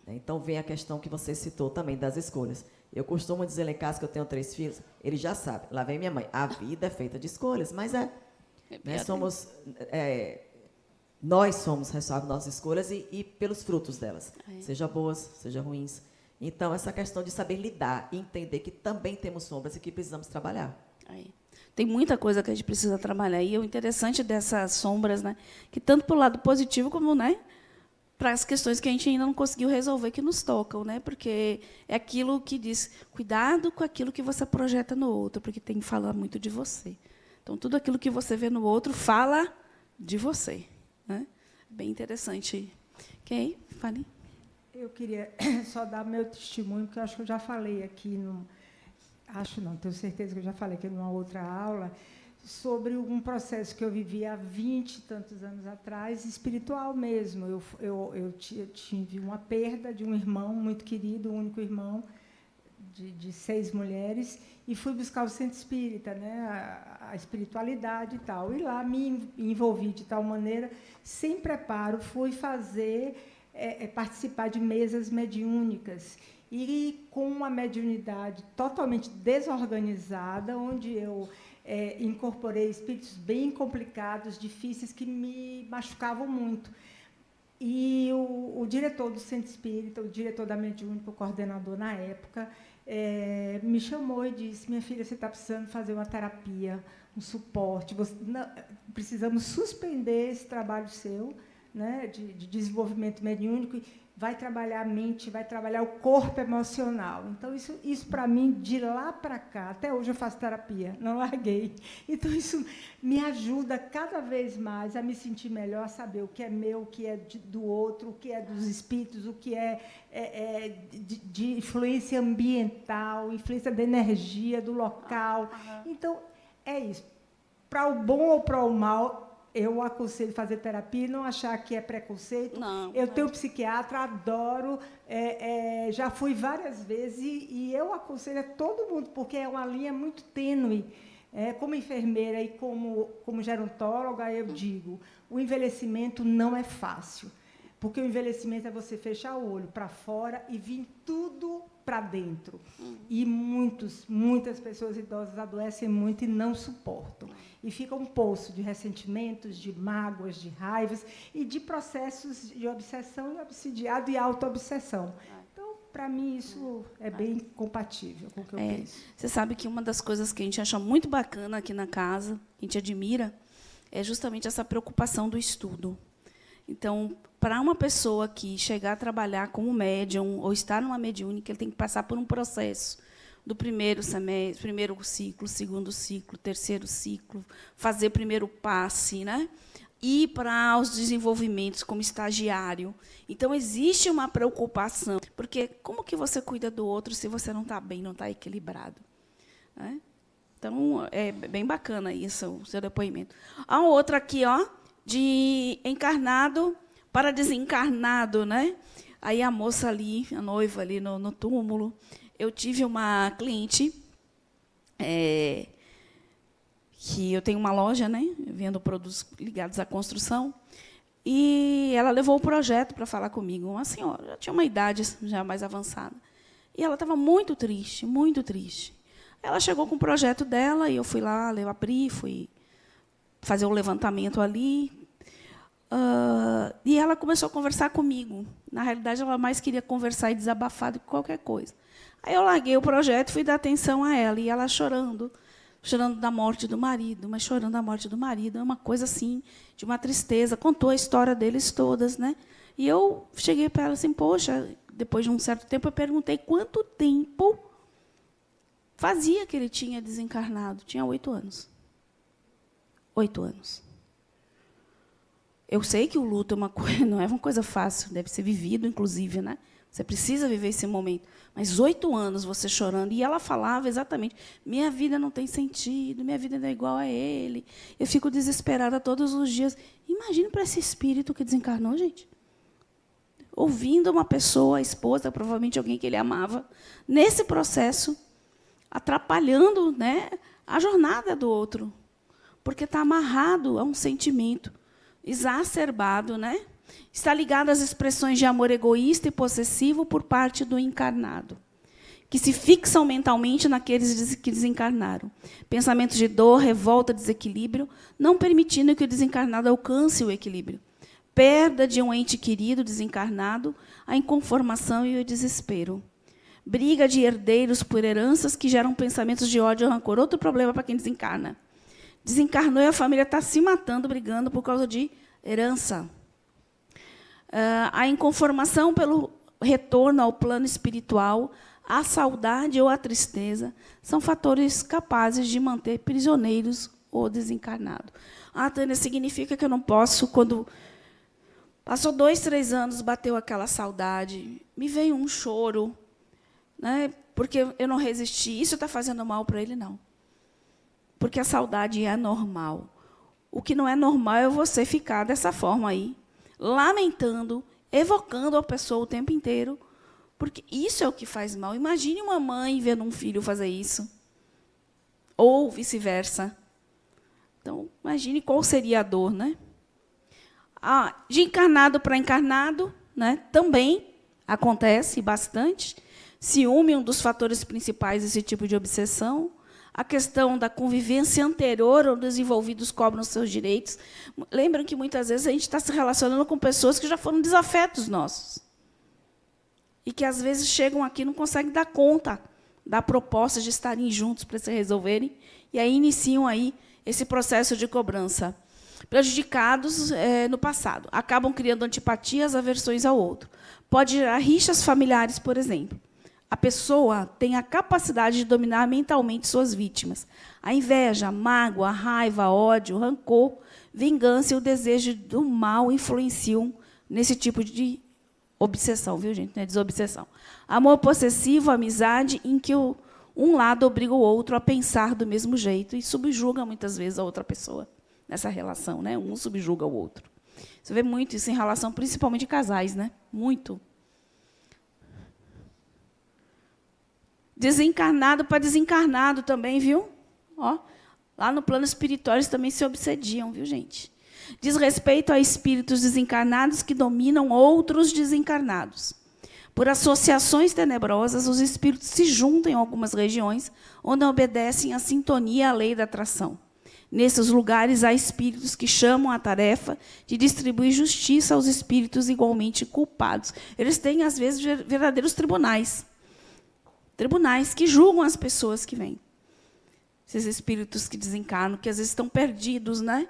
Então, vem a questão que você citou também das escolhas. Eu costumo dizer lá em casa que eu tenho 3 filhos, ele já sabe, lá vem minha mãe, a vida é feita de escolhas, mas né, nós somos responsáveis por nossas escolhas e pelos frutos delas, seja boas, seja ruins. Então, essa questão de saber lidar e entender que também temos sombras e que precisamos trabalhar. Tem muita coisa que a gente precisa trabalhar. E o interessante dessas sombras, né, que tanto para o lado positivo como, né, para as questões que a gente ainda não conseguiu resolver, que nos tocam, né, porque é aquilo que diz, cuidado com aquilo que você projeta no outro, porque tem que falar muito de você. Então, tudo aquilo que você vê no outro fala de você. Né? Bem interessante. Ok? Fale. Eu queria só dar meu testemunho, porque eu acho que eu já falei aqui, tenho certeza que eu já falei aqui numa outra aula, sobre um processo que eu vivi há 20 e tantos anos atrás, espiritual mesmo. Eu tive uma perda de um irmão muito querido, o único irmão de 6 mulheres, e fui buscar o centro espírita, né, a espiritualidade e tal. E lá me envolvi de tal maneira, sem preparo, fui participar de mesas mediúnicas, e com uma mediunidade totalmente desorganizada, onde eu incorporei espíritos bem complicados, difíceis, que me machucavam muito. E o diretor do centro espírita, o diretor da mediúnica, o coordenador na época, me chamou e disse: minha filha, você está precisando fazer uma terapia, um suporte, precisamos suspender esse trabalho seu, né, de desenvolvimento mediúnico, vai trabalhar a mente, vai trabalhar o corpo emocional. Então, isso para mim, de lá para cá, até hoje eu faço terapia, não larguei. Então, isso me ajuda cada vez mais a me sentir melhor, a saber o que é meu, o que é do outro, o que é dos espíritos, o que é de influência ambiental, influência da energia, do local. Então, é isso. Para o bom ou para o mal, eu aconselho fazer terapia e não achar que é preconceito. Eu tenho psiquiatra, adoro, já fui várias vezes, e eu aconselho a todo mundo, porque é uma linha muito tênue. Como enfermeira e como gerontóloga, eu digo, o envelhecimento não é fácil, porque o envelhecimento é você fechar o olho para fora e vir tudo para dentro. E muitas pessoas idosas adoecem muito e não suportam. E fica um poço de ressentimentos, de mágoas, de raivas e de processos de obsessão e obsidiado e auto-obsessão. Então, para mim, isso é bem compatível com o que eu penso. Você sabe que uma das coisas que a gente acha muito bacana aqui na casa, que a gente admira, é justamente essa preocupação do estudo. Então, para uma pessoa que chegar a trabalhar como médium ou estar numa mediúnica, ele tem que passar por um processo do primeiro semestre, primeiro ciclo, segundo ciclo, terceiro ciclo, fazer primeiro passe, né? Ir para os desenvolvimentos como estagiário. Então, existe uma preocupação, porque como que você cuida do outro se você não está bem, não está equilibrado? Né? Então, é bem bacana isso, o seu depoimento. Há outra aqui, ó, de encarnado para desencarnado, né? Aí a moça ali, a noiva ali no túmulo. Eu tive uma cliente que eu tenho uma loja, né, vendo produtos ligados à construção, e ela levou o projeto para falar comigo. Uma senhora, já tinha uma idade já mais avançada, e ela estava muito triste, muito triste. Ela chegou com o projeto dela e eu fui lá, eu abri, fui fazer o levantamento ali. E ela começou a conversar comigo. Na realidade, ela mais queria conversar e desabafar do que qualquer coisa. Aí eu larguei o projeto e fui dar atenção a ela. E ela chorando da morte do marido, mas chorando da morte do marido. É uma coisa assim, de uma tristeza. Contou a história deles todas, né? E eu cheguei para ela assim, poxa, depois de um certo tempo, eu perguntei quanto tempo fazia que ele tinha desencarnado. Tinha 8 anos. 8 anos. Eu sei que o luto não é uma coisa fácil, deve ser vivido, inclusive, né? Você precisa viver esse momento. Mas 8 anos você chorando, e ela falava exatamente, minha vida não tem sentido, minha vida não é igual a ele, eu fico desesperada todos os dias. Imagine para esse espírito que desencarnou, gente. Ouvindo uma pessoa, a esposa, provavelmente alguém que ele amava, nesse processo, atrapalhando, né, a jornada do outro, porque está amarrado a um sentimento exacerbado, né? Está ligado às expressões de amor egoísta e possessivo por parte do encarnado, que se fixam mentalmente naqueles que desencarnaram. Pensamentos de dor, revolta, desequilíbrio, não permitindo que o desencarnado alcance o equilíbrio. Perda de um ente querido desencarnado, a inconformação e o desespero. Briga de herdeiros por heranças que geram pensamentos de ódio e rancor. Outro problema para quem desencarna. Desencarnou e a família está se matando, brigando por causa de herança. A inconformação pelo retorno ao plano espiritual, a saudade ou a tristeza, são fatores capazes de manter prisioneiros o desencarnado. Tânia, significa que eu não posso, quando passou 2, 3 anos, bateu aquela saudade, me veio um choro, né, porque eu não resisti. Isso está fazendo mal para ele? Não. Porque a saudade é normal. O que não é normal é você ficar dessa forma aí, lamentando, evocando a pessoa o tempo inteiro, porque isso é o que faz mal. Imagine uma mãe vendo um filho fazer isso, ou vice-versa. Então, imagine qual seria a dor, né? De encarnado para encarnado, né, também acontece bastante. Ciúme é um dos fatores principais desse tipo de obsessão. A questão da convivência anterior, onde os envolvidos cobram seus direitos. Lembram que, muitas vezes, a gente está se relacionando com pessoas que já foram desafetos nossos. E que, às vezes, chegam aqui e não conseguem dar conta da proposta de estarem juntos para se resolverem, e aí iniciam aí esse processo de cobrança. Prejudicados no passado, acabam criando antipatias, aversões ao outro. Pode gerar rixas familiares, por exemplo. A pessoa tem a capacidade de dominar mentalmente suas vítimas. A inveja, a mágoa, a raiva, ódio, rancor, vingança e o desejo do mal influenciam nesse tipo de obsessão, viu, gente? Não é desobsessão. Amor possessivo, amizade, em que um lado obriga o outro a pensar do mesmo jeito e subjuga, muitas vezes, a outra pessoa nessa relação, né? Um subjuga o outro. Você vê muito isso em relação, principalmente de casais, né? Muito. Desencarnado para desencarnado também, viu? Lá no plano espiritual eles também se obsediam, viu, gente? Diz respeito a espíritos desencarnados que dominam outros desencarnados. Por associações tenebrosas, os espíritos se juntam em algumas regiões onde obedecem à sintonia à lei da atração. Nesses lugares, há espíritos que chamam a tarefa de distribuir justiça aos espíritos igualmente culpados. Eles têm, às vezes, verdadeiros tribunais. Tribunais que julgam as pessoas que vêm. Esses espíritos que desencarnam, que às vezes estão perdidos, né?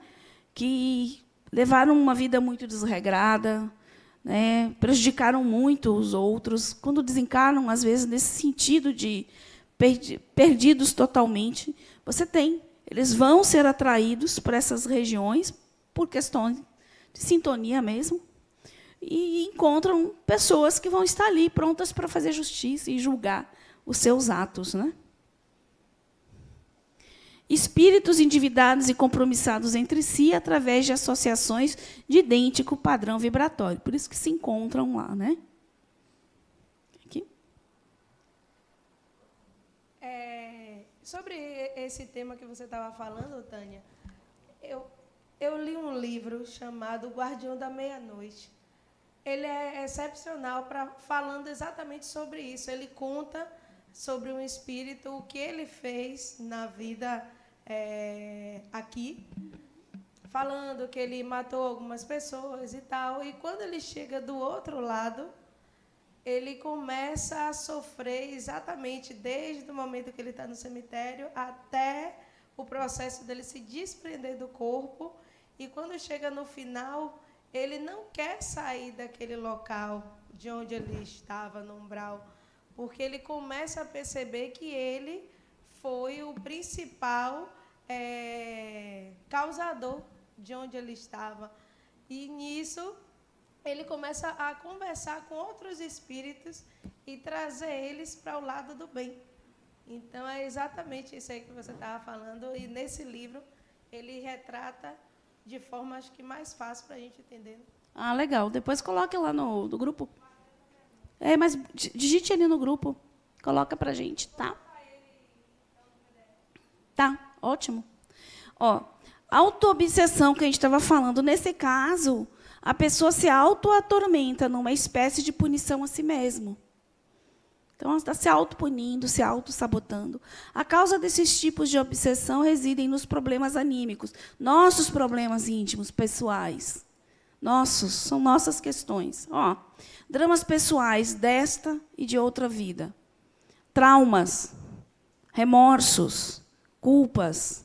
Que levaram uma vida muito desregrada, né? Prejudicaram muito os outros. Quando desencarnam, às vezes, nesse sentido de perdidos totalmente, você tem. Eles vão ser atraídos para essas regiões por questões de sintonia mesmo, e encontram pessoas que vão estar ali prontas para fazer justiça e julgar os seus atos, né? Espíritos endividados e compromissados entre si através de associações de idêntico padrão vibratório. Por isso que se encontram lá, né? Aqui. Sobre esse tema que você estava falando, Tânia, eu li um livro chamado O Guardião da Meia-Noite. Ele é excepcional falando exatamente sobre isso. Ele conta sobre um espírito, o que ele fez na vida aqui, falando que ele matou algumas pessoas e tal. E quando ele chega do outro lado, ele começa a sofrer exatamente desde o momento que ele está no cemitério até o processo dele se desprender do corpo. E quando chega no final, ele não quer sair daquele local de onde ele estava, no umbral, porque ele começa a perceber que ele foi o principal causador de onde ele estava. E nisso ele começa a conversar com outros espíritos e trazer eles para o lado do bem. Então, é exatamente isso aí que você estava falando. E nesse livro, ele retrata de forma, acho que mais fácil para a gente entender. Ah, legal. Depois coloque lá no grupo. Mas digite ali no grupo. Coloca para a gente, tá? Tá, ótimo. Ó, autoobsessão que a gente estava falando. Nesse caso, a pessoa se auto-atormenta numa espécie de punição a si mesmo. Então, ela está se autopunindo, se auto-sabotando. A causa desses tipos de obsessão residem nos problemas anímicos, nossos problemas íntimos, pessoais. São nossas questões. Ó, dramas pessoais desta e de outra vida. Traumas, remorsos, culpas,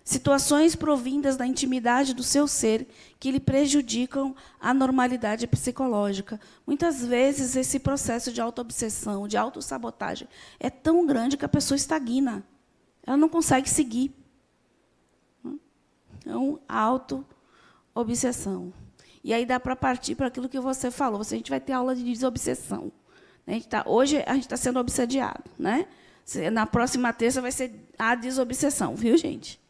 situações provindas da intimidade do seu ser que lhe prejudicam a normalidade psicológica. Muitas vezes, esse processo de autoobsessão, de autossabotagem, é tão grande que a pessoa estagna. Ela não consegue seguir. Então, autoobsessão. E aí dá para partir para aquilo que você falou. A gente vai ter aula de desobsessão. Hoje a gente está sendo obsediado, né? Na próxima terça vai ser a desobsessão, viu, gente?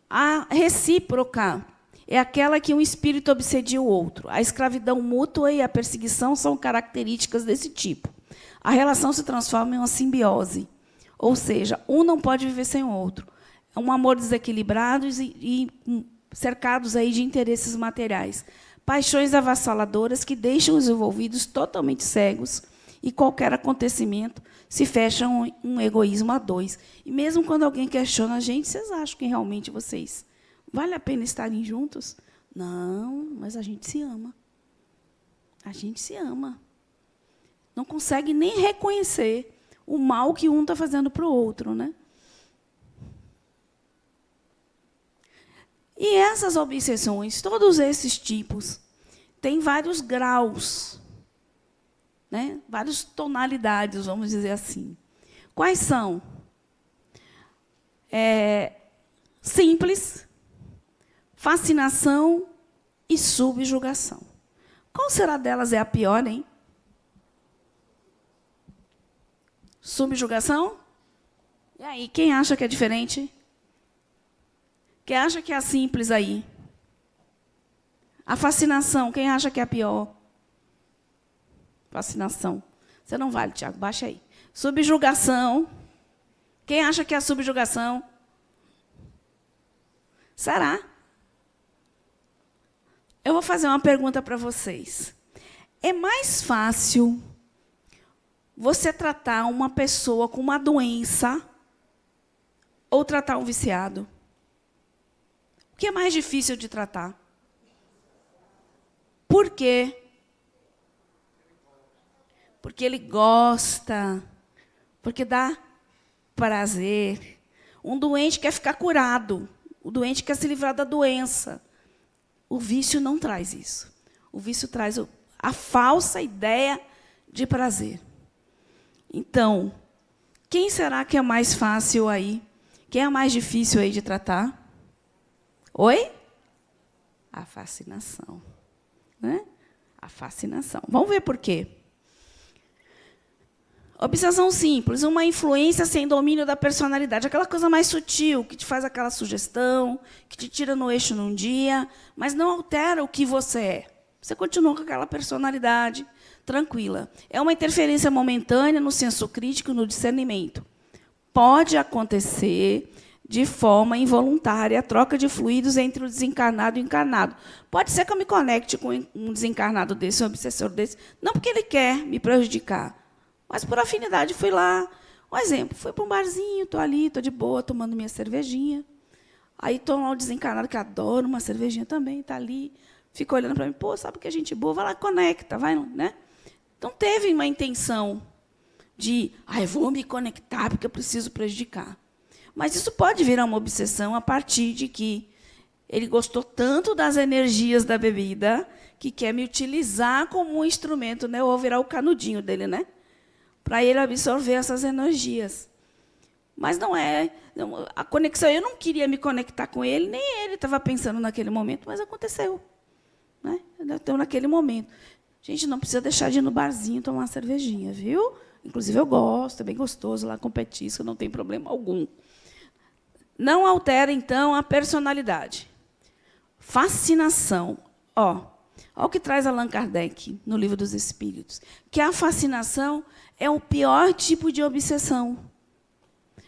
A recíproca é aquela que um espírito obsedia o outro. A escravidão mútua e a perseguição são características desse tipo. A relação se transforma em uma simbiose, ou seja, um não pode viver sem o outro. É um amor desequilibrado e cercados aí de interesses materiais. Paixões avassaladoras que deixam os envolvidos totalmente cegos e qualquer acontecimento se fecha um egoísmo a dois. E mesmo quando alguém questiona a gente, vocês acham que realmente vocês vale a pena estarem juntos? Não, mas a gente se ama. A gente se ama. Não consegue nem reconhecer o mal que um está fazendo para o outro, né? E essas obsessões, todos esses tipos, têm vários graus, né? Várias tonalidades, vamos dizer assim. Quais são? Simples, fascinação e subjugação. Qual será delas é a pior, hein? Subjugação? E aí, quem acha que é diferente? Quem acha que é a simples aí? A fascinação, quem acha que é a pior? Fascinação. Você não vale, Tiago, baixa aí. Subjugação. Quem acha que é a subjugação? Será? Eu vou fazer uma pergunta para vocês. É mais fácil você tratar uma pessoa com uma doença ou tratar um viciado? O que é mais difícil de tratar? Por quê? Porque ele gosta, porque dá prazer. Um doente quer ficar curado, o doente quer se livrar da doença. O vício não traz isso. O vício traz a falsa ideia de prazer. Então, quem será que é mais fácil aí? Quem é mais difícil aí de tratar? Oi? A fascinação. Né? A fascinação. Vamos ver por quê. Obsessão simples, uma influência sem domínio da personalidade, aquela coisa mais sutil, que te faz aquela sugestão, que te tira no eixo num dia, mas não altera o que você é. Você continua com aquela personalidade tranquila. É uma interferência momentânea no senso crítico, no discernimento. Pode acontecer de forma involuntária a troca de fluidos entre o desencarnado e o encarnado. Pode ser que eu me conecte com um desencarnado desse, um obsessor desse, não porque ele quer me prejudicar, mas por afinidade. Fui lá, um exemplo, fui para um barzinho, estou ali, estou de boa, tomando minha cervejinha. Aí estou lá o desencarnado, que adora uma cervejinha também, está ali, fica olhando para mim, pô, sabe que é gente boa, vai lá, conecta, vai, né? Então, teve uma intenção de, vou me conectar porque eu preciso prejudicar. Mas isso pode virar uma obsessão a partir de que ele gostou tanto das energias da bebida que quer me utilizar como um instrumento, né? Ou virar o canudinho dele, né? Para ele absorver essas energias. Mas não é a conexão. Eu não queria me conectar com ele, nem ele estava pensando naquele momento, mas aconteceu. né? Então, naquele momento. Gente, não precisa deixar de ir no barzinho tomar uma cervejinha, viu? Inclusive, eu gosto, é bem gostoso lá com petisco, não tem problema algum. Não altera, então, a personalidade. Fascinação. Olha o que traz Allan Kardec no Livro dos Espíritos, que a fascinação é o pior tipo de obsessão.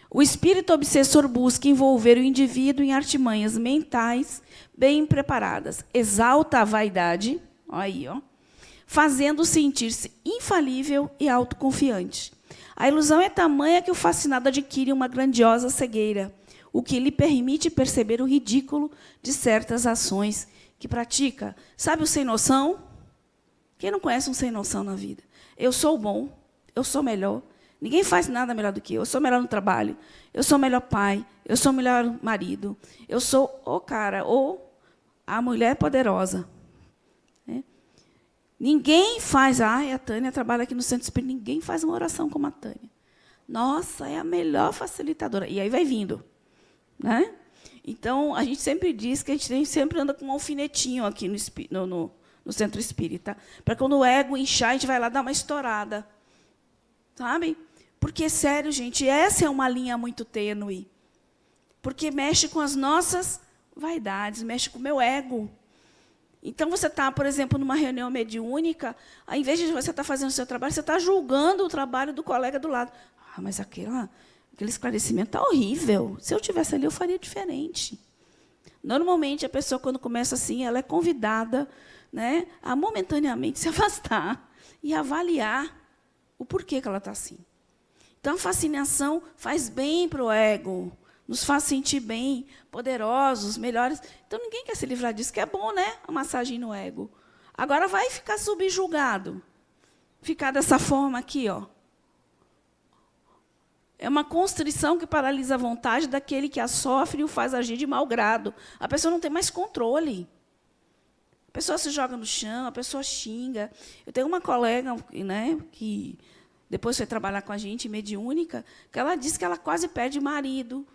O espírito obsessor busca envolver o indivíduo em artimanhas mentais bem preparadas, exalta a vaidade, fazendo sentir-se infalível e autoconfiante. A ilusão é tamanha que o fascinado adquire uma grandiosa cegueira, o que lhe permite perceber o ridículo de certas ações que pratica. Sabe o sem noção? Quem não conhece um sem noção na vida? Eu sou bom, eu sou melhor, ninguém faz nada melhor do que eu sou melhor no trabalho, eu sou melhor pai, eu sou melhor marido, eu sou o cara, ou a mulher poderosa. Ninguém faz, a Tânia trabalha aqui no Centro Espírita, ninguém faz uma oração como a Tânia. Nossa, é a melhor facilitadora. E aí vai vindo. Né? Então, a gente sempre diz que a gente sempre anda com um alfinetinho aqui no Centro Espírita, para quando o ego inchar, a gente vai lá dar uma estourada. Sabe? Porque, sério, gente, essa é uma linha muito tênue. Porque mexe com as nossas vaidades, mexe com o meu ego. Então, você está, por exemplo, numa reunião mediúnica, ao invés de você estar fazendo o seu trabalho, você está julgando o trabalho do colega do lado. Mas aquele esclarecimento está horrível. Se eu estivesse ali, eu faria diferente. Normalmente, a pessoa, quando começa assim, ela é convidada, né, a momentaneamente se afastar e avaliar o porquê que ela está assim. Então, a fascinação faz bem para o ego, nos faz sentir bem, poderosos, melhores. Então, ninguém quer se livrar disso, que é bom, né? A massagem no ego. Agora vai ficar subjugado. Ficar dessa forma aqui, ó. É uma constrição que paralisa a vontade daquele que a sofre e o faz agir de mau grado. A pessoa não tem mais controle. A pessoa se joga no chão, a pessoa xinga. Eu tenho uma colega, né, que depois foi trabalhar com a gente, mediúnica, que ela disse que ela quase perde marido.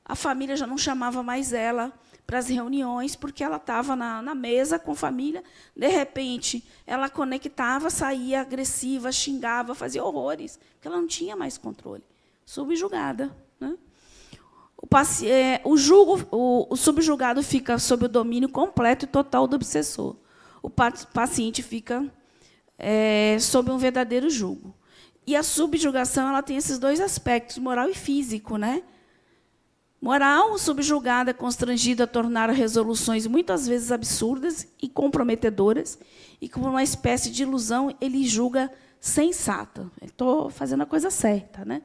A família já não chamava mais ela para as reuniões, porque ela estava na mesa com a família. De repente, ela conectava, saía agressiva, xingava, fazia horrores, porque ela não tinha mais controle. Subjugada. Né? O subjugado fica sob o domínio completo e total do obsessor. O paciente fica sob um verdadeiro jugo. E a subjugação ela tem esses dois aspectos, moral e físico. Né? Moral, o subjugado é constrangido a tornar resoluções muitas vezes absurdas e comprometedoras, e com uma espécie de ilusão ele julga sensata. Estou fazendo a coisa certa. Né?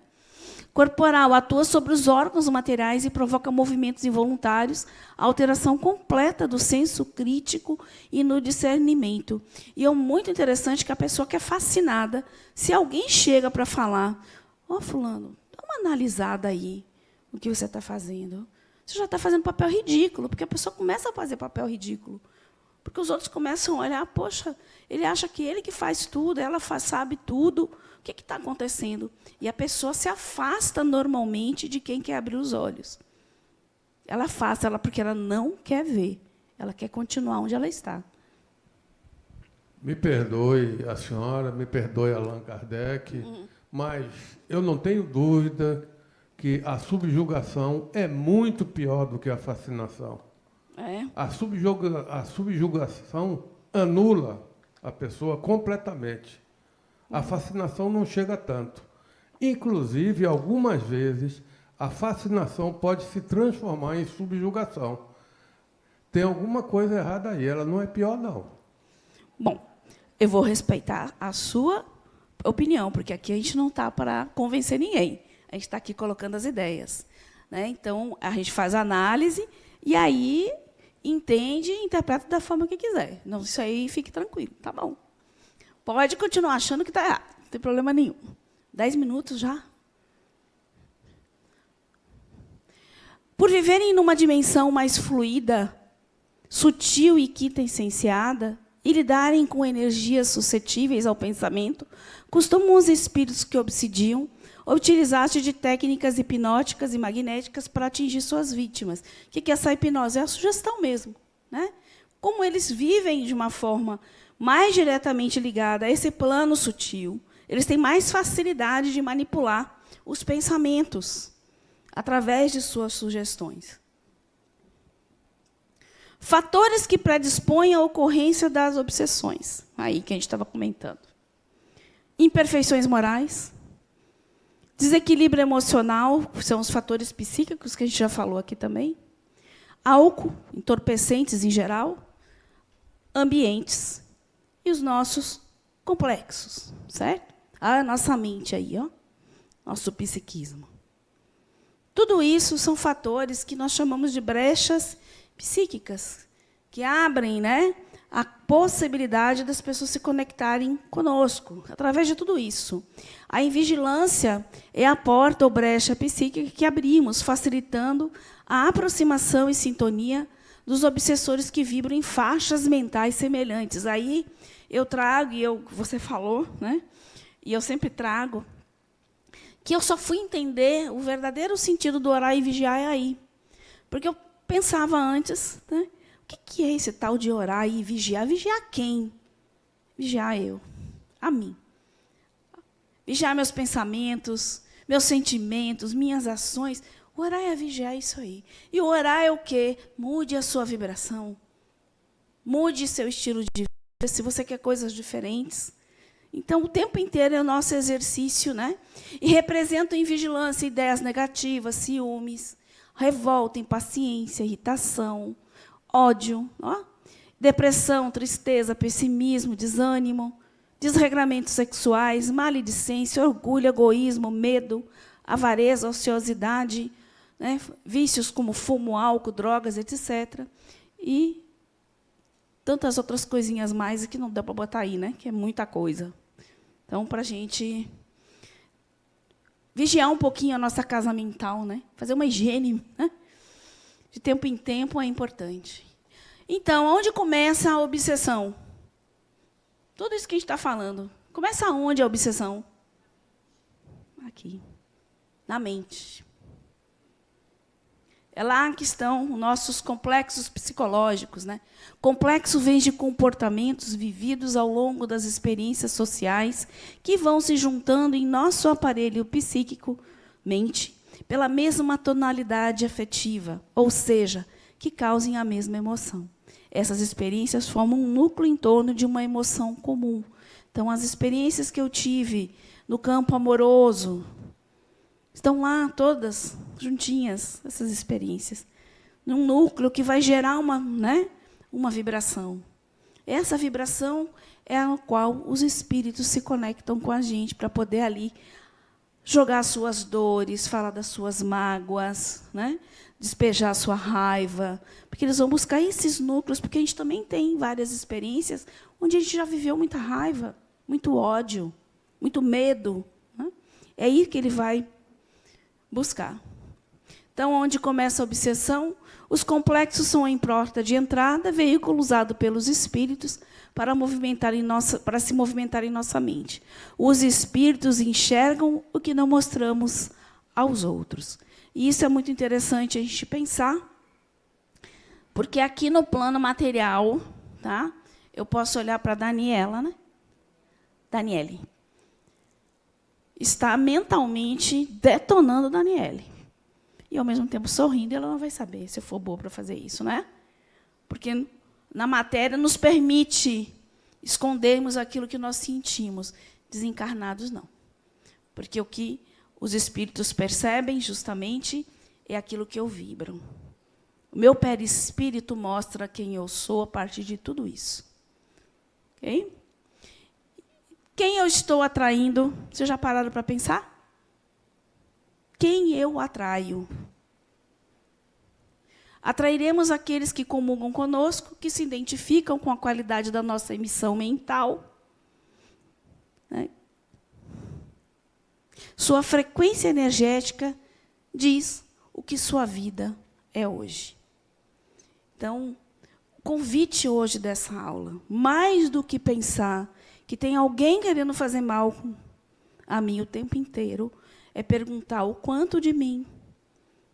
Corporal, atua sobre os órgãos materiais e provoca movimentos involuntários, alteração completa do senso crítico e no discernimento. E é muito interessante que a pessoa que é fascinada, se alguém chega para falar, fulano, dá uma analisada aí no que você está fazendo. Você já está fazendo papel ridículo, porque a pessoa começa a fazer papel ridículo. Porque os outros começam a olhar, poxa, ele acha que ele que faz tudo, ela sabe tudo. O que está acontecendo? E a pessoa se afasta normalmente de quem quer abrir os olhos. Ela afasta porque ela não quer ver. Ela quer continuar onde ela está. Me perdoe a senhora, me perdoe Allan Kardec, mas eu não tenho dúvida que a subjugação é muito pior do que a fascinação. A subjugação anula a pessoa completamente. A fascinação não chega tanto. Inclusive, algumas vezes, a fascinação pode se transformar em subjugação. Tem alguma coisa errada aí, ela não é pior, não. Bom, eu vou respeitar a sua opinião, porque aqui a gente não está para convencer ninguém. A gente está aqui colocando as ideias. Né? Então, a gente faz a análise e aí entende e interpreta da forma que quiser. Não, isso aí fique tranquilo, tá bom. Pode continuar achando que está errado, não tem problema nenhum. 10 minutos já? Por viverem numa dimensão mais fluida, sutil e quintessenciada, e lidarem com energias suscetíveis ao pensamento, costumam os espíritos que obsidiam utilizar-se de técnicas hipnóticas e magnéticas para atingir suas vítimas. O que é essa hipnose? É a sugestão mesmo. Né? como eles vivem de uma forma mais diretamente ligada a esse plano sutil, eles têm mais facilidade de manipular os pensamentos através de suas sugestões. Fatores que predispõem à ocorrência das obsessões, aí que a gente estava comentando. Imperfeições morais, desequilíbrio emocional, são os fatores psíquicos que a gente já falou aqui também. Álcool, entorpecentes em geral, ambientes e os nossos complexos, certo? A nossa mente aí, ó, nosso psiquismo. Tudo isso são fatores que nós chamamos de brechas psíquicas, que abrem, né, a possibilidade das pessoas se conectarem conosco, através de tudo isso. A invigilância é a porta ou brecha psíquica que abrimos, facilitando a aproximação e sintonia dos obsessores que vibram em faixas mentais semelhantes. Aí eu trago, você falou, né, e eu sempre trago, que eu só fui entender o verdadeiro sentido do orar e vigiar aí. Porque eu pensava antes, né, o que é esse tal de orar e vigiar? Vigiar quem? Vigiar eu, a mim. Vigiar meus pensamentos, meus sentimentos, minhas ações. Orar é vigiar isso aí. E orar é o quê? Mude a sua vibração. Mude seu estilo de vida, se você quer coisas diferentes. Então, o tempo inteiro é o nosso exercício, né? E representa em vigilância ideias negativas, ciúmes, revolta, impaciência, irritação, ódio, ó, depressão, tristeza, pessimismo, desânimo, desregramentos sexuais, maledicência, orgulho, egoísmo, medo, avareza, ociosidade, né, vícios como fumo, álcool, drogas, etc. E tantas outras coisinhas mais que não dá para botar aí, né, que é muita coisa. Então, para a gente vigiar um pouquinho a nossa casa mental, né, fazer uma higiene, né, de tempo em tempo é importante. Então, onde começa a obsessão? Tudo isso que a gente está falando. Começa onde a obsessão? Aqui, na mente. É lá que estão os nossos complexos psicológicos, né? Complexo vem de comportamentos vividos ao longo das experiências sociais que vão se juntando em nosso aparelho psíquico, mente, pela mesma tonalidade afetiva, ou seja, que causem a mesma emoção. Essas experiências formam um núcleo em torno de uma emoção comum. Então, as experiências que eu tive no campo amoroso estão lá todas juntinhas, essas experiências, num núcleo que vai gerar uma vibração. Essa vibração é a qual os espíritos se conectam com a gente para poder ali jogar as suas dores, falar das suas mágoas, né? Despejar a sua raiva, porque eles vão buscar esses núcleos, porque a gente também tem várias experiências onde a gente já viveu muita raiva, muito ódio, muito medo, né? É aí que ele vai buscar. Então, onde começa a obsessão, os complexos são a porta de entrada, veículo usado pelos espíritos para se movimentar em nossa mente. Os espíritos enxergam o que não mostramos aos outros. E isso é muito interessante a gente pensar, porque aqui no plano material, tá? Eu posso olhar para a Daniela, né? Daniele. Está mentalmente detonando a Daniele. E, ao mesmo tempo, sorrindo, e ela não vai saber se eu for boa para fazer isso, né? Porque na matéria nos permite escondermos aquilo que nós sentimos. Desencarnados, não. Porque o que os espíritos percebem, justamente, é aquilo que eu vibro. O meu perispírito mostra quem eu sou a partir de tudo isso. Ok? Quem eu estou atraindo? Vocês já pararam para pensar? Quem eu atraio? Atrairemos aqueles que comungam conosco, que se identificam com a qualidade da nossa emissão mental, né? Sua frequência energética diz o que sua vida é hoje. Então, o convite hoje dessa aula, mais do que pensar que tem alguém querendo fazer mal a mim o tempo inteiro, é perguntar o quanto de mim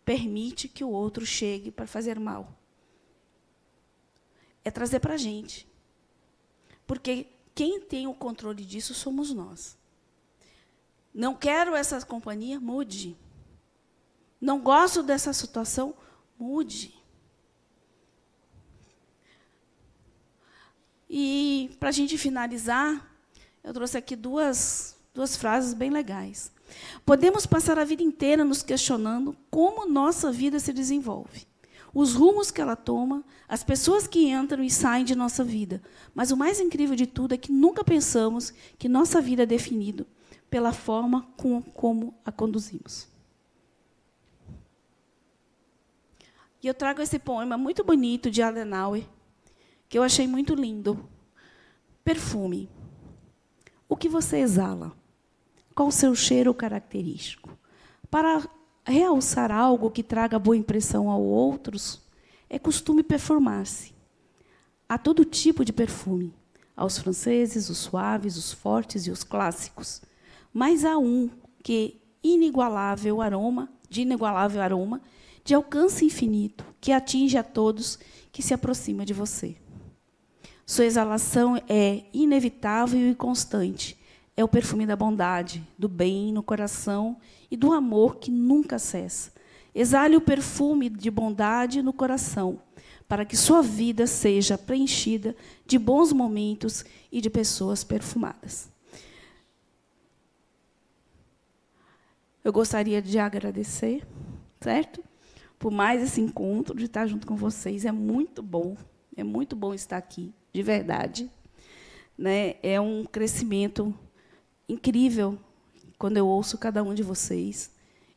permite que o outro chegue para fazer mal. é trazer para a gente. Porque quem tem o controle disso somos nós. Não quero essa companhia, mude. Não gosto dessa situação, mude. E, para a gente finalizar, eu trouxe aqui duas frases bem legais. Podemos passar a vida inteira nos questionando como nossa vida se desenvolve, os rumos que ela toma, as pessoas que entram e saem de nossa vida. Mas o mais incrível de tudo é que nunca pensamos que nossa vida é definida pela forma como a conduzimos. E eu trago esse poema muito bonito de Adenauer, que eu achei muito lindo. Perfume. O que você exala? Qual o seu cheiro característico? Para realçar algo que traga boa impressão aos outros, é costume perfumar-se. Há todo tipo de perfume. Aos franceses, os suaves, os fortes e os clássicos. Mas há um de inigualável aroma, de alcance infinito, que atinge a todos, que se aproxima de você. Sua exalação é inevitável e constante. É o perfume da bondade, do bem no coração e do amor que nunca cessa. Exale o perfume de bondade no coração, para que sua vida seja preenchida de bons momentos e de pessoas perfumadas. Eu gostaria de agradecer, certo? Por mais esse encontro, de estar junto com vocês. É muito bom estar aqui, de verdade. Né? É um crescimento incrível quando eu ouço cada um de vocês,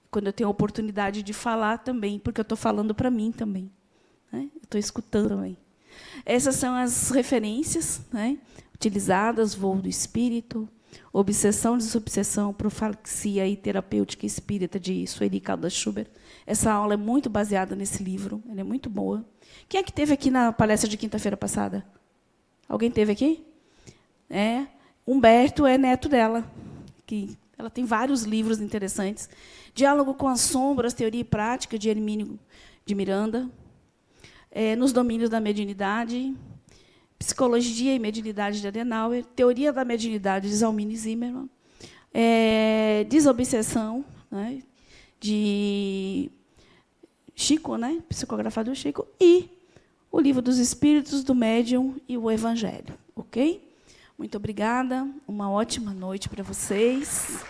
quando eu tenho a oportunidade de falar também, porque eu estou falando para mim também. Né? Eu estou escutando também. Essas são as referências, né, utilizadas: Voo do Espírito, Obsessão, Desobsessão, Profilaxia e Terapêutica Espírita, de Sueli Caldas Schubert. Essa aula é muito baseada nesse livro, ela é muito boa. Quem é que esteve aqui na palestra de quinta-feira passada? Alguém esteve aqui? Humberto é neto dela. Ela tem vários livros interessantes. Diálogo com as Sombras, Teoria e Prática, de Hermínio de Miranda. Nos Domínios da Mediunidade, Psicologia e Mediunidade, de Adenauer. Teoria da Mediunidade, de Zalmini Zimmermann. Desobsessão, né, de Chico, né, psicografado do Chico. E o Livro dos Espíritos, do Médium e o Evangelho. Ok? Muito obrigada. Uma ótima noite para vocês.